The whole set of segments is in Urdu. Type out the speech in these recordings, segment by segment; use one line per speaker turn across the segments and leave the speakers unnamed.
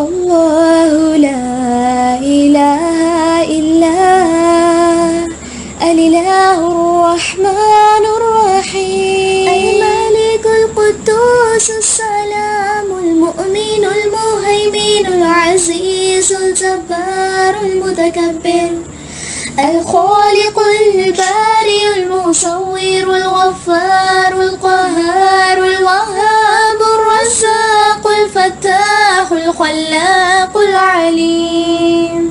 اللہ لا الہ الا الالہ الرحمن الرحیم الملک القدوس السلام المؤمن المہیمن العزیز الجبار المتکبر الخالق البارئ المصور الغفار القهار الوهاب الرزاق الفتاح الخلاق العليم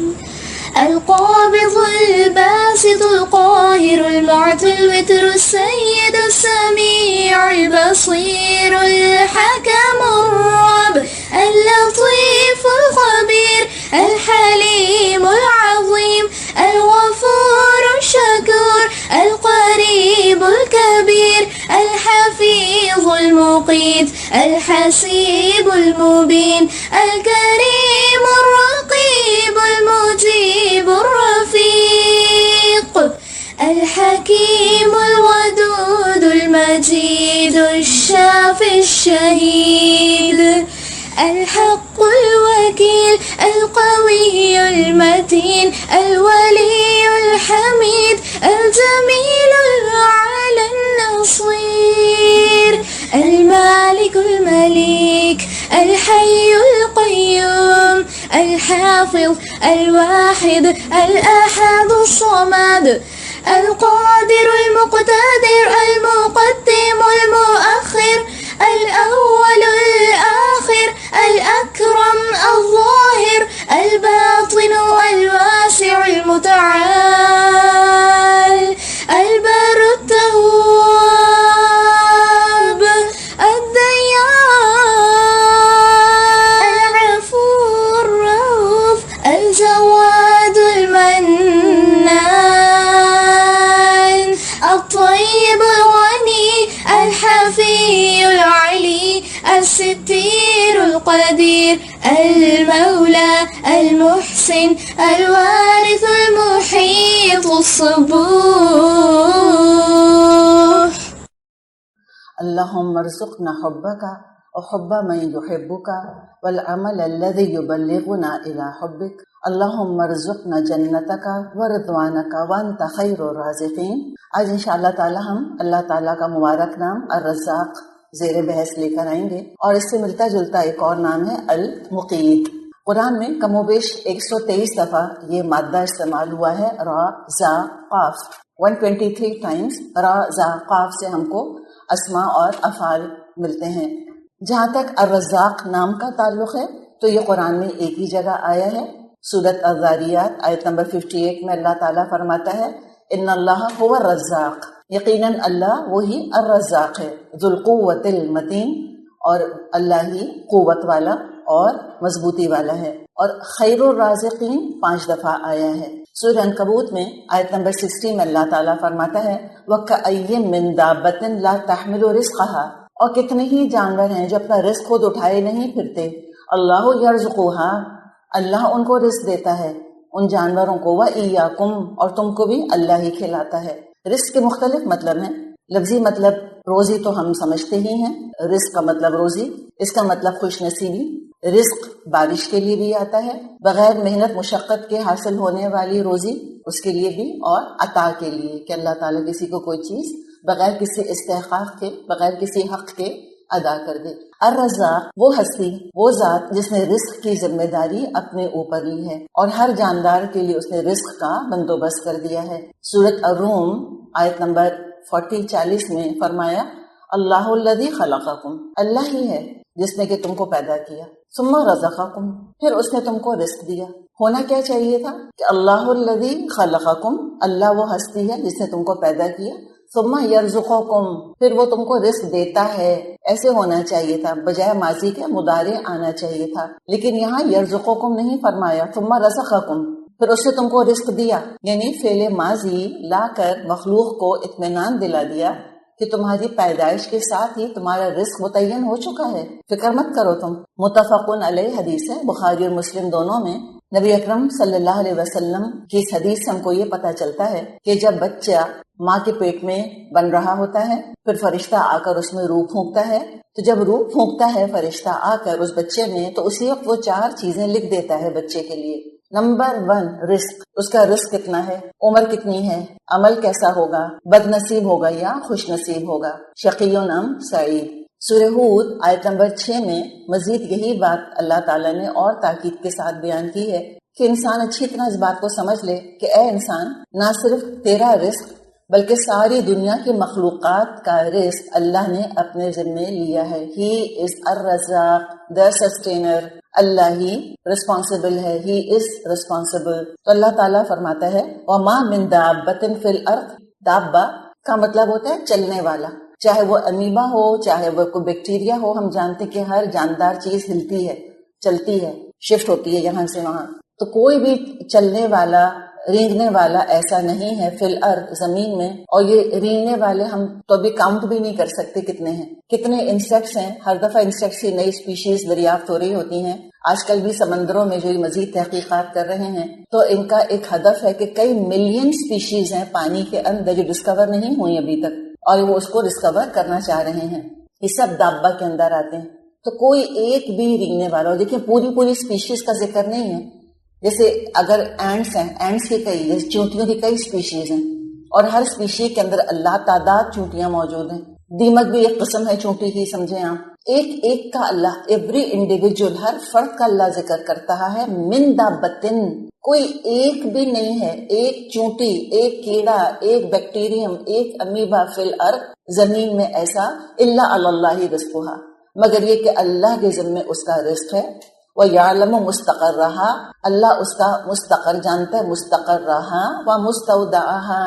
القابض الباسط القاهر المعطي الوتر السيد السميع البصير الحكم الرب اللطيف الخبير الحليم العظيم الغفور الشكور القريب الكبير الحفيظ المقيت الحسيب المبين الكريم الرقيب المجيب الرفيق الحكيم الودود المجيد الشافي الشهيد الحق الوكيل القوي المتين الولي الحميد الجميل الأعلى النصير المالك المليك الحي القيوم الحافظ الواحد الأحد الصمد القادر المقتدر المقدم المؤخر الأول الآخر الأكرم الظاهر الباطن الواسع المتعال البر التواب الديان العفو الرؤوف الجواد المنان الطيب الغني الحفي العلي الستير القدير المولى المحسن الوارث المحيط الصبوح
اللهم ارزقنا حبك وحب من يحبك والعمل الذي يبلغنا إلى حبك اللهم ارزقنا جنتك ورضوانك وانت خیر الرازقین۔ آج انشاءاللہ تعالی ہم اللہ تعالیٰ کا مبارک نام الرزاق زیر بحث لے کر آئیں گے، اور اس سے ملتا جلتا ایک اور نام ہے المقیت۔ قرآن میں کم و بیش 123 دفعہ یہ مادہ استعمال ہوا ہے، را زا قاف، 123 ٹائمز را زا قاف سے ہم کو اسماء اور افعال ملتے ہیں۔ جہاں تک الرزاق نام کا تعلق ہے تو یہ قرآن میں ایک ہی جگہ آیا ہے، سورۃ الذاریات آیت نمبر 58 میں اللہ تعالیٰ فرماتا ہے ان اللہ هو الرزاق، یقیناً اللہ وہی الرزاق ہے، ذو القوت المتین، اور اللہ ہی قوت والا اور مضبوطی والا ہے۔ اور خیر الرازقین 5 دفعہ آیا ہے۔ سورہ عنکبوت میں آیت نمبر 60 میں اللہ تعالیٰ فرماتا ہے وَكَأَيٍّ مِّن دَابَّةٍ لَا تَحْمِلُ رِزْقَهَا، اور کتنے ہی جانور ہیں جو اپنا رزق خود اٹھائے نہیں پھرتے، اللہ یرزقها، اللہ ان کو رزق دیتا ہے ان جانوروں کو، وَإِيَّاكُمْ، اور تم کو بھی اللہ ہی کھلاتا ہے۔ رزق کے مختلف مطلب ہیں، لفظی مطلب روزی تو ہم سمجھتے ہی ہیں، رزق کا مطلب روزی، اس کا مطلب خوش نصیبی۔ رزق بارش کے لیے بھی آتا ہے، بغیر محنت مشقت کے حاصل ہونے والی روزی اس کے لیے بھی، اور عطا کے لیے کہ اللہ تعالیٰ کسی کو کوئی چیز بغیر کسی استحقاق کے، بغیر کسی حق کے ادا کر دے۔ الرزاق وہ ہستی، وہ ذات جس نے رزق کی ذمہ داری اپنے اوپر لی ہے اور ہر جاندار کے لیے اس نے رزق کا بندوبست کر دیا ہے۔ سورۃ الروم آیت نمبر 40-40 میں فرمایا اللہ الذی خلقکم، اللہ ہی ہے جس نے کہ تم کو پیدا کیا، ثم رزقکم، پھر اس نے تم کو رزق دیا۔ ہونا کیا چاہیے تھا کہ اللہ الذی خلقکم، اللہ وہ ہستی ہے جس نے تم کو پیدا کیا، ثم یرزقکم، پھر وہ تم کو رزق دیتا ہے، ایسے ہونا چاہیے تھا، بجائے ماضی کے مضارع آنا چاہیے تھا، لیکن یہاں یرزقکم نہیں فرمایا، ثم رزقکم، پھر اس نے تم کو رزق دیا، یعنی فعل ماضی لا کر مخلوق کو اطمینان دلا دیا کہ تمہاری پیدائش کے ساتھ ہی تمہارا رزق متعین ہو چکا ہے، فکر مت کرو تم۔ متفقن علیہ حدیث ہے، بخاری اور مسلم دونوں میں نبی اکرم صلی اللہ علیہ وسلم کی اس حدیث سے ہم کو یہ پتہ چلتا ہے کہ جب بچہ ماں کے پیٹ میں بن رہا ہوتا ہے، پھر فرشتہ آ کر اس میں روح پھونکتا ہے. تو جب روح پھونکتا ہے فرشتہ آ کر اس بچے میں، تو اسی وقت وہ 4 چیزیں لکھ دیتا ہے بچے کے لیے. نمبر 1 رزق، اس کا رزق کتنا ہے، عمر کتنی ہے، عمل کیسا ہوگا، بد نصیب ہوگا یا خوش نصیب ہوگا، شقی ام سعید. سورہ ہود آیت نمبر 6 میں مزید یہی بات اللہ تعالیٰ نے اور تاکید کے ساتھ بیان کی ہے کہ انسان اچھی طرح اس بات کو سمجھ لے کہ اے انسان، نہ صرف تیرا رزق بلکہ ساری دنیا کی مخلوقات کا رزق اللہ نے اپنے ذمے لیا ہے. ہی از الرزاق، the sustainer. Allah he responsible ہے، ہی از رسپانسبل. تو اللہ تعالیٰ فرماتا ہے وَمَا مِن دَابَّةٍ فِي الْأَرْضِ. دابہ کا مطلب ہوتا ہے چلنے والا، چاہے وہ امیبا ہو، چاہے وہ کوئی بیکٹیریا ہو. ہم جانتے کہ ہر جاندار چیز ہلتی ہے، چلتی ہے، شفٹ ہوتی ہے یہاں سے وہاں. تو کوئی بھی چلنے والا، رینگنے والا ایسا نہیں ہے فی الارض، زمین میں. اور یہ رینگنے والے ہم تو ابھی کاؤنٹ بھی نہیں کر سکتے کتنے ہیں. کتنے انسیکٹس ہیں، ہر دفعہ انسیکٹس کی نئی سپیشیز دریافت ہو رہی ہوتی ہیں. آج کل بھی سمندروں میں جو مزید تحقیقات کر رہے ہیں، تو ان کا ایک ہدف ہے کہ کئی ملین سپیشیز ہیں پانی کے اندر جو ڈسکور نہیں ہوئی ابھی تک، اور وہ اس کو ڈسکور کرنا چاہ رہے ہیں. یہ سب دابہ کے اندر آتے ہیں. تو کوئی ایک بھی رینگنے والا، دیکھیں پوری سپیشیز کا ذکر نہیں ہے. جیسے اگر اینٹس ہیں، اینٹس کی کئی، جیسے چونٹیوں کی کئی سپیشیز ہیں، اور ہر سپیشیز کے اندر اللہ تعداد چونٹیاں موجود ہیں. دیمک بھی ایک قسم ہے چونٹی کی، سمجھیں آپ. ایک کا اللہ، ایوری انڈیویجول، ہر فرد کا اللہ ذکر کرتا ہے. من دابتن، کوئی ایک بھی نہیں ہے، ایک چونٹی، ایک کیڑا، ایک بیکٹیریم، ایک امیبا فی الارض، زمین میں ایسا، الا علی اللہ رزقھا، مگر یہ کہ اللہ کے ذمے اس کا رزق ہے. وَيَعْلَمُ مُسْتَقَرَّهَا، اللہ اس کا مستقر جانتا ہے، مستقرها وَمُسْتَوْدَعَهَا،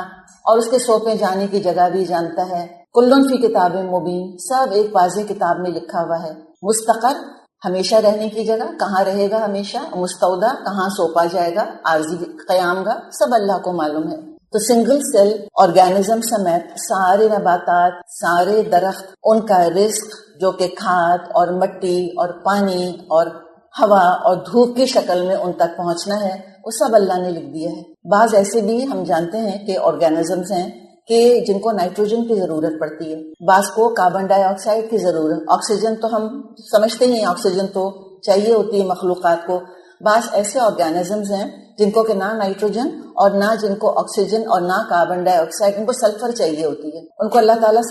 اور اس کے سونپے جانے کی جگہ بھی جانتا ہے. کُلٌّ فِی کتاب مبین، سب ایک واضح کتاب میں لکھا ہوا ہے. مستقر ہمیشہ رہنے کی جگہ، کہاں رہے گا ہمیشہ، مستودع کہاں سونپا جائے گا، عارضی قیام گاہ، سب اللہ کو معلوم ہے. تو سنگل سیل آرگینزم سمیت سارے نباتات، سارے درخت، ان کا رزق جو کہ کھاد اور مٹی اور پانی اور ہوا اور دھوپ کی شکل میں ان تک پہنچنا ہے، وہ سب اللہ نے لکھ دیا ہے. بعض ایسے بھی ہم جانتے ہیں کہ آرگینزمز ہیں کہ جن کو نائٹروجن کی ضرورت پڑتی ہے، بعض کو کاربن ڈائی آکسائڈ کی ضرورت. آکسیجن تو ہم سمجھتے ہی ہیں، آکسیجن تو چاہیے ہوتی ہے مخلوقات کو. بعض ایسے آرگینزمز ہیں جن کو کہ نہ نائٹروجن اور نہ جن کو آکسیجن اور نہ کاربن ڈائی آکسائڈ، ان کو سلفر چاہیے ہوتی ہے. ان کو اللہ تعالیٰ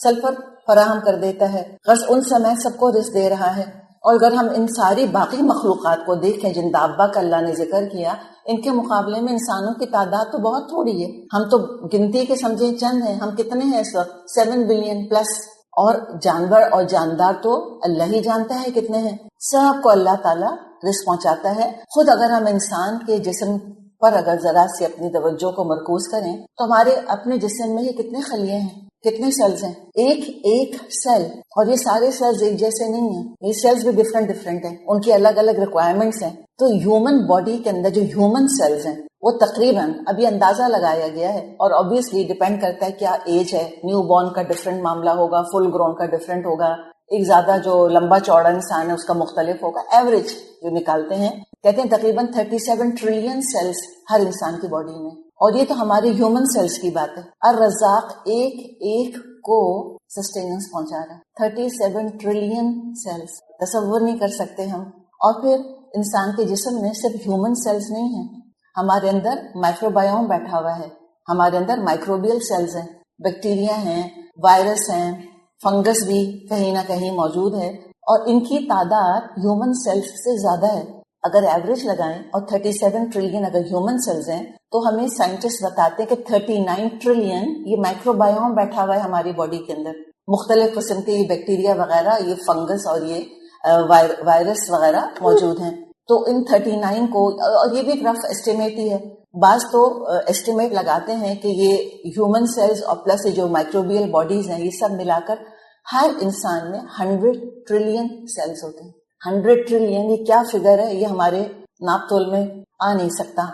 سلفر فراہم کر دیتا ہے. غرض ان سمیت سب کو رزق دے رہا ہے. اور اگر ہم ان ساری باقی مخلوقات کو دیکھیں جن دابہ کا اللہ نے ذکر کیا، ان کے مقابلے میں انسانوں کی تعداد تو بہت تھوڑی ہے. ہم تو گنتی کے سمجھے چند ہیں. ہم کتنے ہیں اس وقت؟ 7 بلین پلس. اور جانور اور جاندار تو اللہ ہی جانتا ہے کتنے ہیں. سب کو اللہ تعالیٰ رزق پہنچاتا ہے. خود اگر ہم انسان کے جسم پر اگر ذرا سے اپنی توجہ کو مرکوز کریں تو ہمارے اپنے جسم میں یہ کتنے خلیے ہیں، کتنے سیلز ہیں. ایک سیل، اور یہ سارے سیلز ایک جیسے نہیں ہیں، یہ سیلز بھی ڈفرینٹ ہیں، ان کی الگ الگ ریکوائرمنٹس ہیں. تو ہیومن باڈی کے اندر جو ہیومن سیلز ہیں وہ تقریباً ابھی اندازہ لگایا گیا ہے، اور obviously ڈیپینڈ کرتا ہے کیا ایج ہے. نیو بورن کا ڈفرینٹ معاملہ ہوگا، فل گرون کا ڈفرینٹ ہوگا، ایک زیادہ جو لمبا چوڑا انسان ہے اس کا مختلف ہوگا. ایوریج جو نکالتے ہیں کہتے ہیں تقریباً 37 ٹریلین سیلز ہر انسان کی باڈی میں. اور یہ تو ہماری ہیومن سیلز کی بات ہے. الرزاق ایک کو سسٹیننس پہنچا رہا ہے. 37 ٹریلین سیلز تصور نہیں کر سکتے ہم. اور پھر انسان کے جسم میں صرف ہیومن سیلز نہیں ہیں، ہمارے اندر مائکروبائیوم بیٹھا ہوا ہے، ہمارے اندر مائکروبیل سیلز ہیں، بیکٹیریا ہیں، وائرس ہیں، فنگس بھی کہیں نہ کہیں موجود ہے. اور ان کی تعداد ہیومن سیلز سے زیادہ ہے. اگر ایوریج لگائیں اور 37 ٹریلین اگر ہیومن سیلز ہیں تو ہمیں سائنٹسٹ بتاتے ہیں کہ 39 ٹریلین یہ مائکروبائیوم بیٹھا ہوا ہے ہماری باڈی کے اندر. مختلف قسم کے یہ بیکٹیریا وغیرہ، یہ فنگس اور یہ وائرس وغیرہ موجود ہیں. تو ان 39 کو، اور یہ بھی ایک رف ایسٹیمیٹ ہی ہے، بعض تو ایسٹیمیٹ لگاتے ہیں کہ یہ ہیومن سیلز اور پلس جو مائکروبیل باڈیز ہیں یہ سب ملا کر ہر انسان میں 100 ٹریلین سیلز ہوتے ہیں. 100 ٹریلین یہ کیا فگر ہے، یہ ہمارے ناپ تول میں آ نہیں سکتا.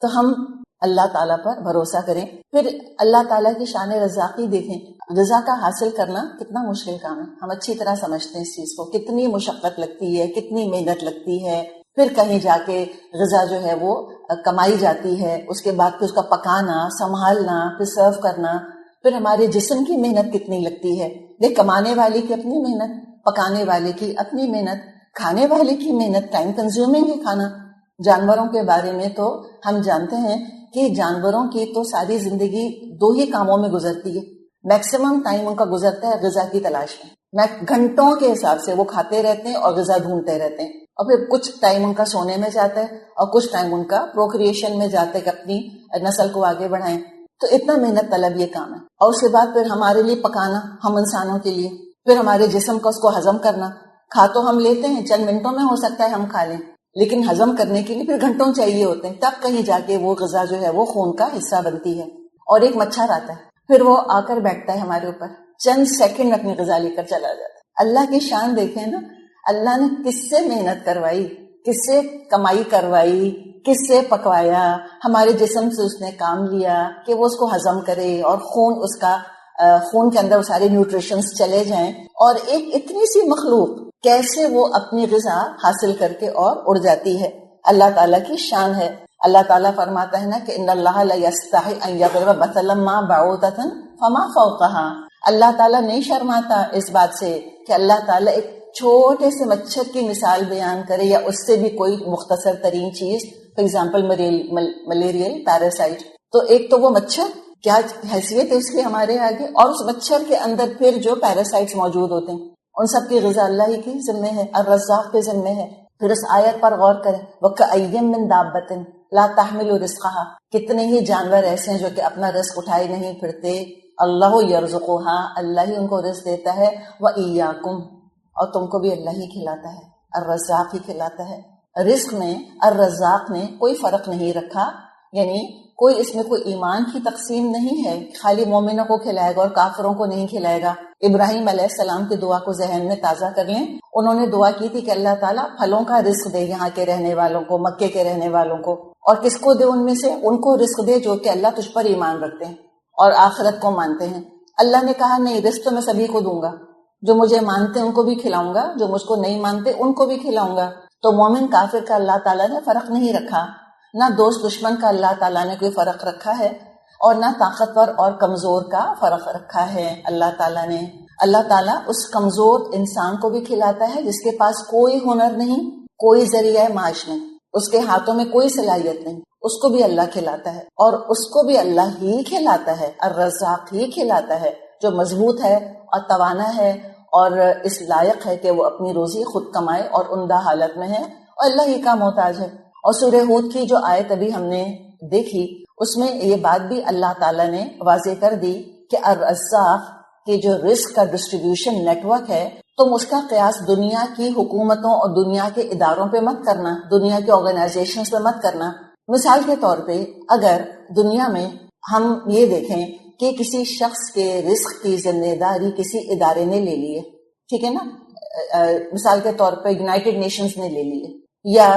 تو ہم اللہ تعالیٰ پر بھروسہ کریں. پھر اللہ تعالیٰ کی شان رزاقی دیکھیں. رزا کا حاصل کرنا کتنا مشکل کام ہے، ہم اچھی طرح سمجھتے ہیں اس چیز کو. کتنی مشقت لگتی ہے، کتنی محنت لگتی ہے. پھر کہیں جا کے غذا جو ہے وہ کمائی جاتی ہے، اس کے بعد پھر اس کا پکانا، سنبھالنا، پھر سرو کرنا، پھر ہمارے جسم کی محنت کتنی لگتی ہے. دیکھ، کمانے والے کی اپنی محنت، پکانے والے کی اپنی محنت، کھانے والے کی محنت، ٹائم کنزیومنگ ہے کھانا. جانوروں کے بارے میں تو ہم جانتے ہیں کہ جانوروں کی تو ساری زندگی 2 ہی کاموں میں گزرتی ہے. میکسیمم ٹائم ان کا گزرتا ہے غذا کی تلاش میں، گھنٹوں کے حساب سے وہ کھاتے رہتے ہیں اور غذا ڈھونڈتے رہتے ہیں. اور پھر کچھ ٹائم ان کا سونے میں جاتا ہے اور کچھ ٹائم ان کا پروکریشن میں جاتا ہے کہ اپنی نسل کو آگے بڑھائیں. تو اتنا محنت طلب یہ کام ہے. اور اس کے بعد پھر ہمارے لیے پکانا، ہم انسانوں کے لیے، پھر ہمارے جسم کا اس کو ہضم کرنا. کھا تو ہم لیتے ہیں، چند منٹوں میں ہو سکتا ہے ہم کھا لیں، لیکن ہضم کرنے کے لیے پھر گھنٹوں چاہیے ہوتے ہیں. تب کہیں جا کے وہ غذا جو ہے وہ خون کا حصہ بنتی ہے. اور ایک مچھر آتا ہے، پھر وہ آ کر بیٹھتا ہے ہمارے اوپر، چند سیکنڈ اپنی غذا لے کر چلا جاتا ہے. اللہ کی شان دیکھیں نا، اللہ نے کس سے محنت کروائی، کس سے کمائی کروائی، کس سے پکوایا. ہمارے جسم سے اس نے کام لیا کہ وہ اس کو ہضم کرے اور خون کے اندر سارے نیوٹریشنز چلے جائیں. اور ایک اتنی سی مخلوق کیسے وہ اپنی غذا حاصل کر کے اور اڑ جاتی ہے. اللہ تعالیٰ کی شان ہے. اللہ تعالیٰ فرماتا ہے نا کہ ان اللہ لا یستحی ان یضرب مثلا ما بعوضۃ فما فوقها. اللہ تعالیٰ نہیں شرماتا اس بات سے کہ اللہ تعالیٰ ایک چھوٹے سے مچھر کی مثال بیان کرے یا اس سے بھی کوئی مختصر ترین چیز، فار ایگزامپل ملیریل پیراسائٹ. تو ایک تو وہ مچھر، کیا حیثیت ہے اس کی ہمارے آگے، اور اس مچھر کے اندر پھر جو پیراسائٹس موجود ہوتے ہیں ان سب کی غذا اللہ ہی کی ذمہ ہے، الرزاق کے ذمہ ہے. پھر اس آیت پر غور کریں، وَكَأَيٍّ مِّن دَابَّةٍ لَا تَحْمِلُ رِزْقَهَا. کتنے ہی جانور ایسے ہیں جو کہ اپنا رزق اٹھائے نہیں پھرتے. اللہ یرزقها، اللہ ہی ان کو رزق دیتا ہے. وَإِيَّاكُمْ، اور تم کو بھی اللہ ہی کھلاتا ہے، الرزاق ہی کھلاتا ہے. رزق میں الرزاق نے کوئی فرق نہیں رکھا، یعنی کوئی اس میں کوئی ایمان کی تقسیم نہیں ہے، خالی مومنوں کو کھلائے گا اور کافروں کو نہیں کھلائے گا. ابراہیم علیہ السلام کی دعا کو ذہن میں تازہ کر لیں. انہوں نے دعا کی تھی کہ اللہ تعالیٰ پھلوں کا رزق دے یہاں کے رہنے والوں کو، مکے کے رہنے والوں کو. اور کس کو دے؟ ان میں سے ان کو رزق دے جو کہ اللہ تجھ پر ایمان رکھتے ہیں اور آخرت کو مانتے ہیں. اللہ نے کہا نہیں، رزق تو میں سبھی کو دوں گا، جو مجھے مانتے ہیں ان کو بھی کھلاؤں گا، جو مجھ کو نہیں مانتے ان کو بھی کھلاؤں گا. تو مومن کافر کا اللہ تعالیٰ نے فرق نہیں رکھا، نہ دوست دشمن کا اللہ تعالیٰ نے کوئی فرق رکھا ہے، اور نہ طاقتور اور کمزور کا فرق رکھا ہے اللہ تعالیٰ نے. اللہ تعالیٰ اس کمزور انسان کو بھی کھلاتا ہے جس کے پاس کوئی ہنر نہیں، کوئی ذریعہ معاش نہیں، اس کے ہاتھوں میں کوئی صلاحیت نہیں، اس کو بھی اللہ کھلاتا ہے. اور اس کو بھی اللہ ہی کھلاتا ہے، الرزاق ہی کھلاتا ہے، جو مضبوط ہے اور توانا ہے اور اس لائق ہے کہ وہ اپنی روزی خود کمائے اور عمدہ حالت میں ہے اور اللہ ہی کا محتاج ہے. اور سورہ ہود کی جو آیت ابھی ہم نے دیکھی اس میں یہ بات بھی اللہ تعالیٰ نے واضح کر دی کہ الرزاق کی جو رزق کا ڈسٹریبیوشن نیٹ ورک ہے، تم اس کا قیاس دنیا کی حکومتوں اور دنیا کے اداروں پہ مت کرنا، دنیا کے آرگنائزیشنز پہ مت کرنا. مثال کے طور پہ اگر دنیا میں ہم یہ دیکھیں کہ کسی شخص کے رزق کی ذمہ داری کسی ادارے نے لے لی ہے، ٹھیک ہے نا، مثال کے طور پہ یونائٹڈ نیشنز نے لے لی ہے، یا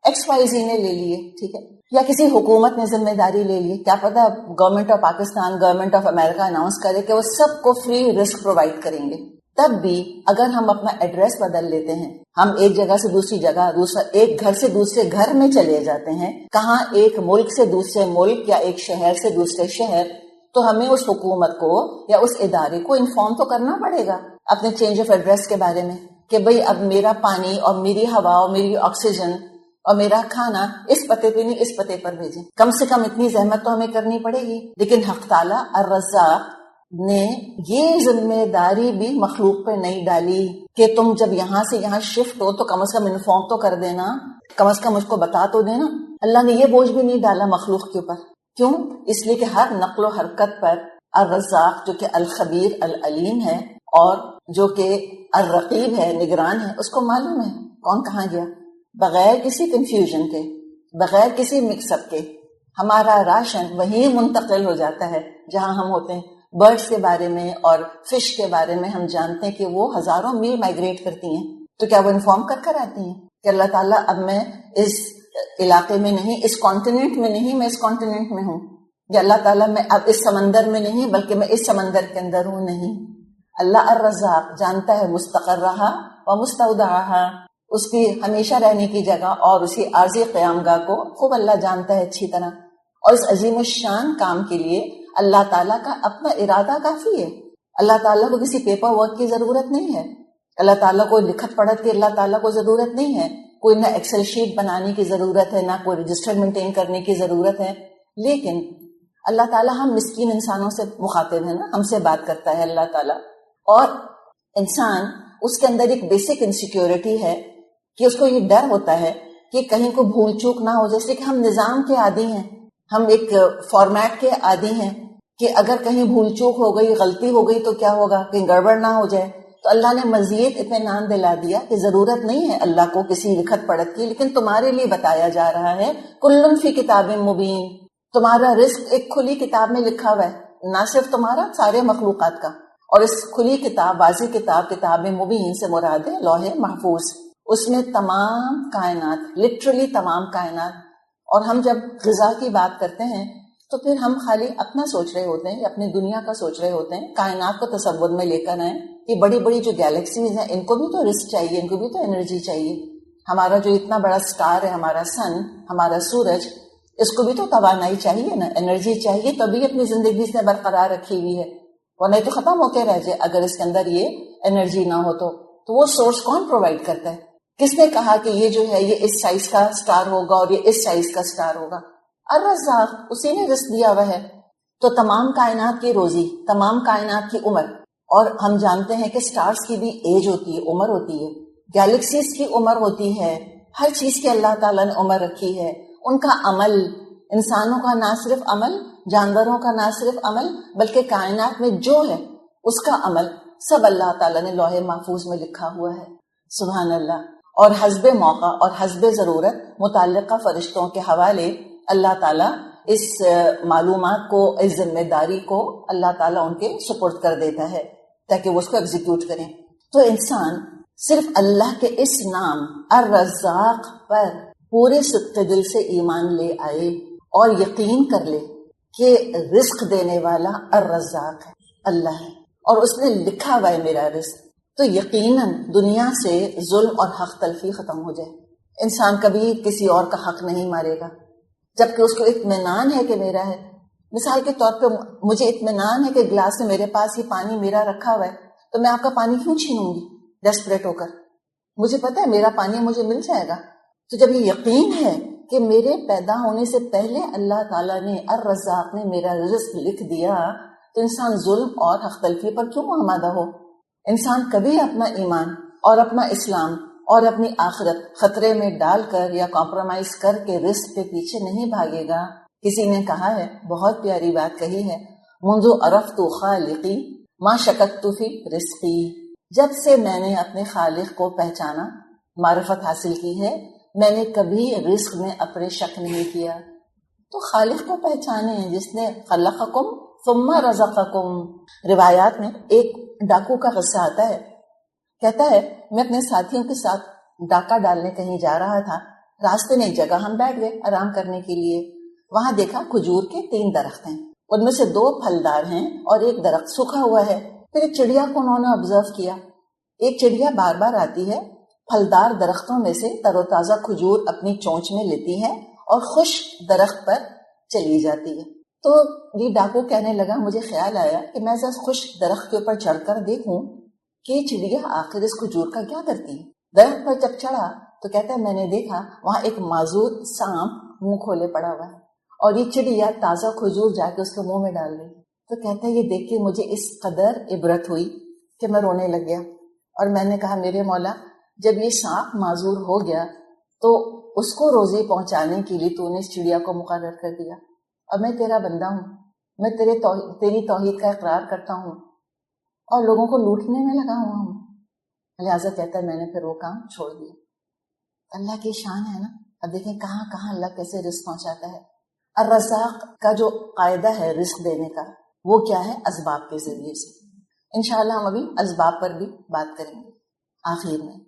XYZ نے لے لیے، ٹھیک ہے، یا کسی حکومت نے ذمہ داری لے لی. کیا پتا government of Pakistan, government of America announce کرے کہ وہ سب کو فری رزق پرووائڈ کریں گے. تب بھی اگر ہم اپنا ایڈریس بدل لیتے ہیں، ہم ایک جگہ سے دوسری جگہ، ایک گھر سے دوسرے گھر میں چلے جاتے ہیں، کہاں ایک ملک سے دوسرے ملک یا ایک شہر سے دوسرے شہر، تو ہمیں اس حکومت کو یا اس ادارے کو انفارم تو کرنا پڑے گا اپنے چینج آف ایڈریس کے بارے میں کہ بھئی اب میرا پانی اور میری ہوا اور میری آکسیجن اور میرا کھانا اس پتے پہ نہیں، اس پتے پر بھیجیں. کم سے کم اتنی زحمت تو ہمیں کرنی پڑے گی. لیکن حق تعالیٰ الرزاق نے یہ ذمہ داری بھی مخلوق پہ نہیں ڈالی کہ تم جب یہاں سے یہاں شفٹ ہو تو کم از کم انفارم تو کر دینا، کم از کم مجھ کو بتا تو دینا. اللہ نے یہ بوجھ بھی نہیں ڈالا مخلوق کے اوپر. کیوں؟ اس لیے کہ ہر نقل و حرکت پر الرزاق جو کہ الخبیر العلیم ہے اور جو کہ الرقیب ہے، نگران ہے، اس کو معلوم ہے کون کہاں گیا. بغیر کسی کنفیوژن کے، بغیر کسی مکس اپ کے ہمارا راشن وہیں منتقل ہو جاتا ہے جہاں ہم ہوتے ہیں. برڈز کے بارے میں اور فش کے بارے میں ہم جانتے ہیں کہ وہ ہزاروں میل مائگریٹ کرتی ہیں. تو کیا وہ انفارم کر آتی ہیں کہ اللہ تعالیٰ اب میں اس علاقے میں نہیں، اس کانٹیننٹ میں نہیں، میں اس کانٹیننٹ میں ہوں، یا اللہ تعالیٰ میں اب اس سمندر میں نہیں بلکہ میں اس سمندر کے اندر ہوں؟ نہیں. اللہ الرزاق جانتا ہے مستقرہا و مستودعہا، اس کی ہمیشہ رہنے کی جگہ اور اسی عارضی قیام گاہ کو خوب اللہ جانتا ہے اچھی طرح. اور اس عظیم الشان کام کے لیے اللہ تعالیٰ کا اپنا ارادہ کافی ہے. اللہ تعالیٰ کو کسی پیپر ورک کی ضرورت نہیں ہے. اللہ تعالیٰ کو لکھت پڑھت کی اللہ تعالیٰ کو ضرورت نہیں ہے. کوئی نہ ایکسل شیٹ بنانے کی ضرورت ہے، نہ کوئی رجسٹر مینٹین کرنے کی ضرورت ہے. لیکن اللہ تعالیٰ ہم مسکین انسانوں سے مخاطب ہے نا، ہم سے بات کرتا ہے اللہ تعالیٰ. اور انسان اس کے اندر ایک بیسک انسیکیورٹی ہے کہ اس کو یہ ڈر ہوتا ہے کہ کہیں کو بھول چوک نہ ہو. جیسے کہ ہم نظام کے عادی ہیں، ہم ایک فارمیٹ کے عادی ہیں کہ اگر کہیں بھول چوک ہو گئی، غلطی ہو گئی تو کیا ہوگا، کہیں گڑبڑ نہ ہو جائے. تو اللہ نے مزید اطمینان دلا دیا کہ ضرورت نہیں ہے اللہ کو کسی لکھت پڑھت کی، لیکن تمہارے لیے بتایا جا رہا ہے کل فی کتاب مبین. تمہارا رزق ایک کھلی کتاب میں لکھا ہوا ہے، نہ صرف تمہارا، سارے مخلوقات کا. اور اس کھلی کتاب، واضح کتاب، کتاب مبین سے مراد ہے لوح محفوظ. اس میں تمام کائنات، لٹرلی تمام کائنات. اور ہم جب غذا کی بات کرتے ہیں تو پھر ہم خالی اپنا سوچ رہے ہوتے ہیں، اپنی دنیا کا سوچ رہے ہوتے ہیں. کائنات کو تصور میں لے کر آئیں کہ بڑی بڑی جو گیلیکسیز ہیں ان کو بھی تو رزق چاہیے، ان کو بھی تو انرجی چاہیے. ہمارا جو اتنا بڑا سٹار ہے، ہمارا سن، ہمارا سورج، اس کو بھی تو توانائی چاہیے نا، انرجی چاہیے، تبھی اپنی زندگی سے برقرار رکھی ہوئی ہے. ورنہ تو ختم ہو کے رہ جائے اگر اس کے اندر یہ انرجی نہ ہو. تو وہ سورس کون پرووائڈ کرتا ہے؟ کس نے کہا کہ یہ جو ہے یہ اس سائز کا سٹار ہوگا اور یہ اس سائز کا سٹار ہوگا؟ الرزاق، اسی نے رزق دیا ہوا ہے. تو تمام کائنات کی روزی، تمام کائنات کی عمر، اور ہم جانتے ہیں کہ سٹارز کی بھی ایج ہوتی ہے، عمر ہوتی ہے، گیلیکسیز کی عمر ہوتی ہے، ہر چیز کی اللہ تعالیٰ نے عمر رکھی ہے. ان کا عمل، انسانوں کا نہ صرف عمل، جانوروں کا نہ صرف عمل، بلکہ کائنات میں جو ہے اس کا عمل سب اللہ تعالیٰ نے لوح محفوظ میں لکھا ہوا ہے. سبحان اللہ. اور حسب موقع اور حسب ضرورت متعلقہ فرشتوں کے حوالے اللہ تعالیٰ اس معلومات کو، اس ذمہ داری کو اللہ تعالیٰ ان کے سپرد کر دیتا ہے تاکہ وہ اس کو ایگزیکیوٹ کریں. تو انسان صرف اللہ کے اس نام الرزاق پر پورے صدق دل سے ایمان لے آئے اور یقین کر لے کہ رزق دینے والا الرزاق ہے، اللہ ہے، اور اس نے لکھا ہوا ہے میرا رزق. تو یقیناً دنیا سے ظلم اور حق تلفی ختم ہو جائے. انسان کبھی کسی اور کا حق نہیں مارے گا جبکہ اس کو اطمینان ہے کہ میرا ہے. مثال کے طور پہ مجھے اطمینان ہے کہ گلاس میں میرے پاس یہ پانی میرا رکھا ہوا ہے، تو میں آپ کا پانی کیوں چھینوں گی ڈیسپریٹ ہو کر؟ مجھے پتا ہے میرا پانی مجھے مل جائے گا. تو جب یہ یقین ہے کہ میرے پیدا ہونے سے پہلے اللہ تعالیٰ نے، الرزاق نے میرا رزق لکھ دیا، تو انسان ظلم اور حق تلفی پر کیوں آمادہ ہو؟ انسان کبھی اپنا ایمان اور اپنا اسلام اور اپنی آخرت خطرے میں ڈال کر یا کمپرومائز کر کے رزق کے پیچھے نہیں بھاگے گا. کسی نے کہا ہے، بہت پیاری بات کہی ہے، منذ عرفت خالقی ما شککت فی رزقی. جب سے میں نے اپنے خالق کو پہچانا، معرفت حاصل کی ہے، میں نے کبھی رزق میں اپنے شک نہیں کیا. تو خالق کو پہچانے جس نے خلقکم ثم رزقکم. روایات میں ایک ڈاکو کا قصہ آتا ہے، کہتا ہے میں اپنے ساتھیوں کے ساتھ ڈاکہ ڈالنے کہیں جا رہا تھا. راستے میں ایک جگہ ہم بیٹھ گئے آرام کرنے کے لیے. وہاں دیکھا کھجور کے 3 درخت ہیں، ان میں سے 2 پھلدار ہیں اور ایک درخت سوکھا ہوا ہے. پھر ایک چڑیا کو انہوں نے آبزرو کیا. ایک چڑیا بار بار آتی ہے، پھلدار درختوں میں سے تر و تازہ کھجور اپنی چونچ میں لیتی ہے اور خشک درخت پر چلی جاتی ہے. تو یہ ڈاکو کہنے لگا، مجھے خیال آیا کہ میں ذرا خشک درخت کے اوپر چڑھ کر دیکھوں کہ چڑیا آخر اس کھجور کا کیا کرتی ہے. درخت پر جب چڑھا تو کہتا ہے میں نے دیکھا وہاں ایک معذور سانپ منہ کھولے پڑا ہوا ہے اور یہ چڑیا تازہ کھجور جا کے اس کے منہ میں ڈال رہی. تو کہتا ہے یہ دیکھ کے مجھے اس قدر عبرت ہوئی کہ میں رونے لگ گیا. اور میں نے کہا میرے مولا، جب یہ سانپ معذور ہو گیا تو اس کو روزی پہنچانے کے لیے تو نے اس چڑیا کو مقرر کر دیا، اور میں تیرا بندہ ہوں، میں تیری توحید کا اقرار کرتا ہوں اور لوگوں کو لوٹنے میں لگا ہوا ہوں. لہٰذا کہتا ہے میں نے پھر وہ کام چھوڑ دیا. اللہ کی شان ہے نا. اب دیکھیں کہاں کہاں اللہ کیسے رزق پہنچاتا ہے. الرزاق کا جو قاعدہ ہے رزق دینے کا، وہ کیا ہے؟ اسباب کے ذریعے سے. انشاءاللہ ہم ابھی اسباب پر بھی بات کریں گے آخر میں.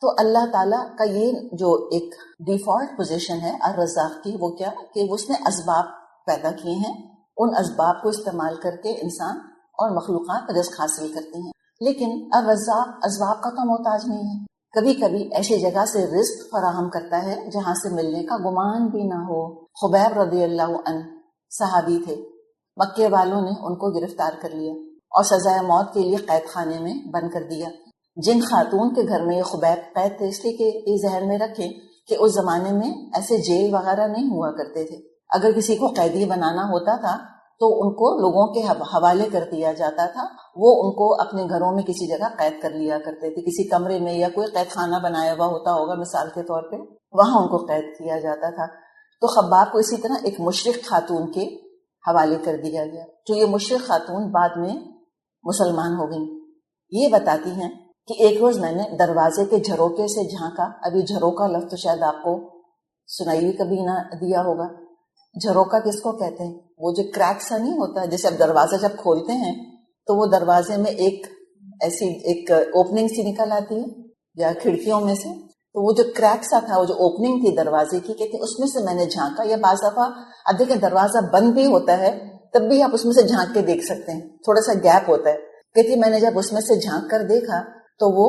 تو اللہ تعالیٰ کا یہ جو ایک ڈیفالٹ پوزیشن ہے الرزاق کی، وہ کیا کہ اس نے اسباب پیدا کیے ہیں، ان اسباب کو استعمال کر کے انسان اور مخلوقات رزق حاصل کرتے ہیں. لیکن الرزاق اسباب کا تو محتاج نہیں ہے. کبھی کبھی ایسی جگہ سے رزق فراہم کرتا ہے جہاں سے ملنے کا گمان بھی نہ ہو۔ خبیب رضی اللہ عنہ صحابی تھے، مکے والوں نے ان کو گرفتار کر لیا اور سزائے موت کے لیے قید خانے میں بند کر دیا۔ جن خاتون کے گھر میں یہ خبیب قید تھے، اس لیے کہ یہ ذہن میں رکھیں کہ اس زمانے میں ایسے جیل وغیرہ نہیں ہوا کرتے تھے۔ اگر کسی کو قیدی بنانا ہوتا تھا تو ان کو لوگوں کے حوالے کر دیا جاتا تھا، وہ ان کو اپنے گھروں میں کسی جگہ قید کر لیا کرتے تھے، کسی کمرے میں یا کوئی قید خانہ بنایا ہوا ہوتا ہوگا مثال کے طور پہ، وہاں ان کو قید کیا جاتا تھا۔ تو خباب کو اسی طرح ایک مشرک خاتون کے حوالے کر دیا گیا، جو یہ مشرک خاتون بعد میں مسلمان ہو گئیں۔ یہ بتاتی ہیں کہ ایک روز میں نے دروازے کے جھروکے سے جھانکا۔ ابھی جھروکا لفظ تو شاید آپ کو سنائی بھی کبھی نہ دیا ہوگا۔ جھروکا کس کو کہتے ہیں؟ وہ جو کریک سا نہیں ہوتا، جیسے اب دروازہ جب کھولتے ہیں تو وہ دروازے میں ایک ایسی ایک اوپننگ سی نکل آتی ہے یا کھڑکیوں میں سے، تو وہ جو کریک سا تھا، وہ جو اوپننگ تھی دروازے کی، کہتے ہیں اس میں سے میں نے جھانکا۔ یا بعض دفعہ اب دیکھیں دروازہ بند بھی ہوتا ہے تب بھی آپ اس میں سے جھانک کے دیکھ سکتے ہیں، تھوڑا سا گیپ ہوتا ہے۔ کہتی میں نے جب اس میں سے جھانک کر دیکھا تو وہ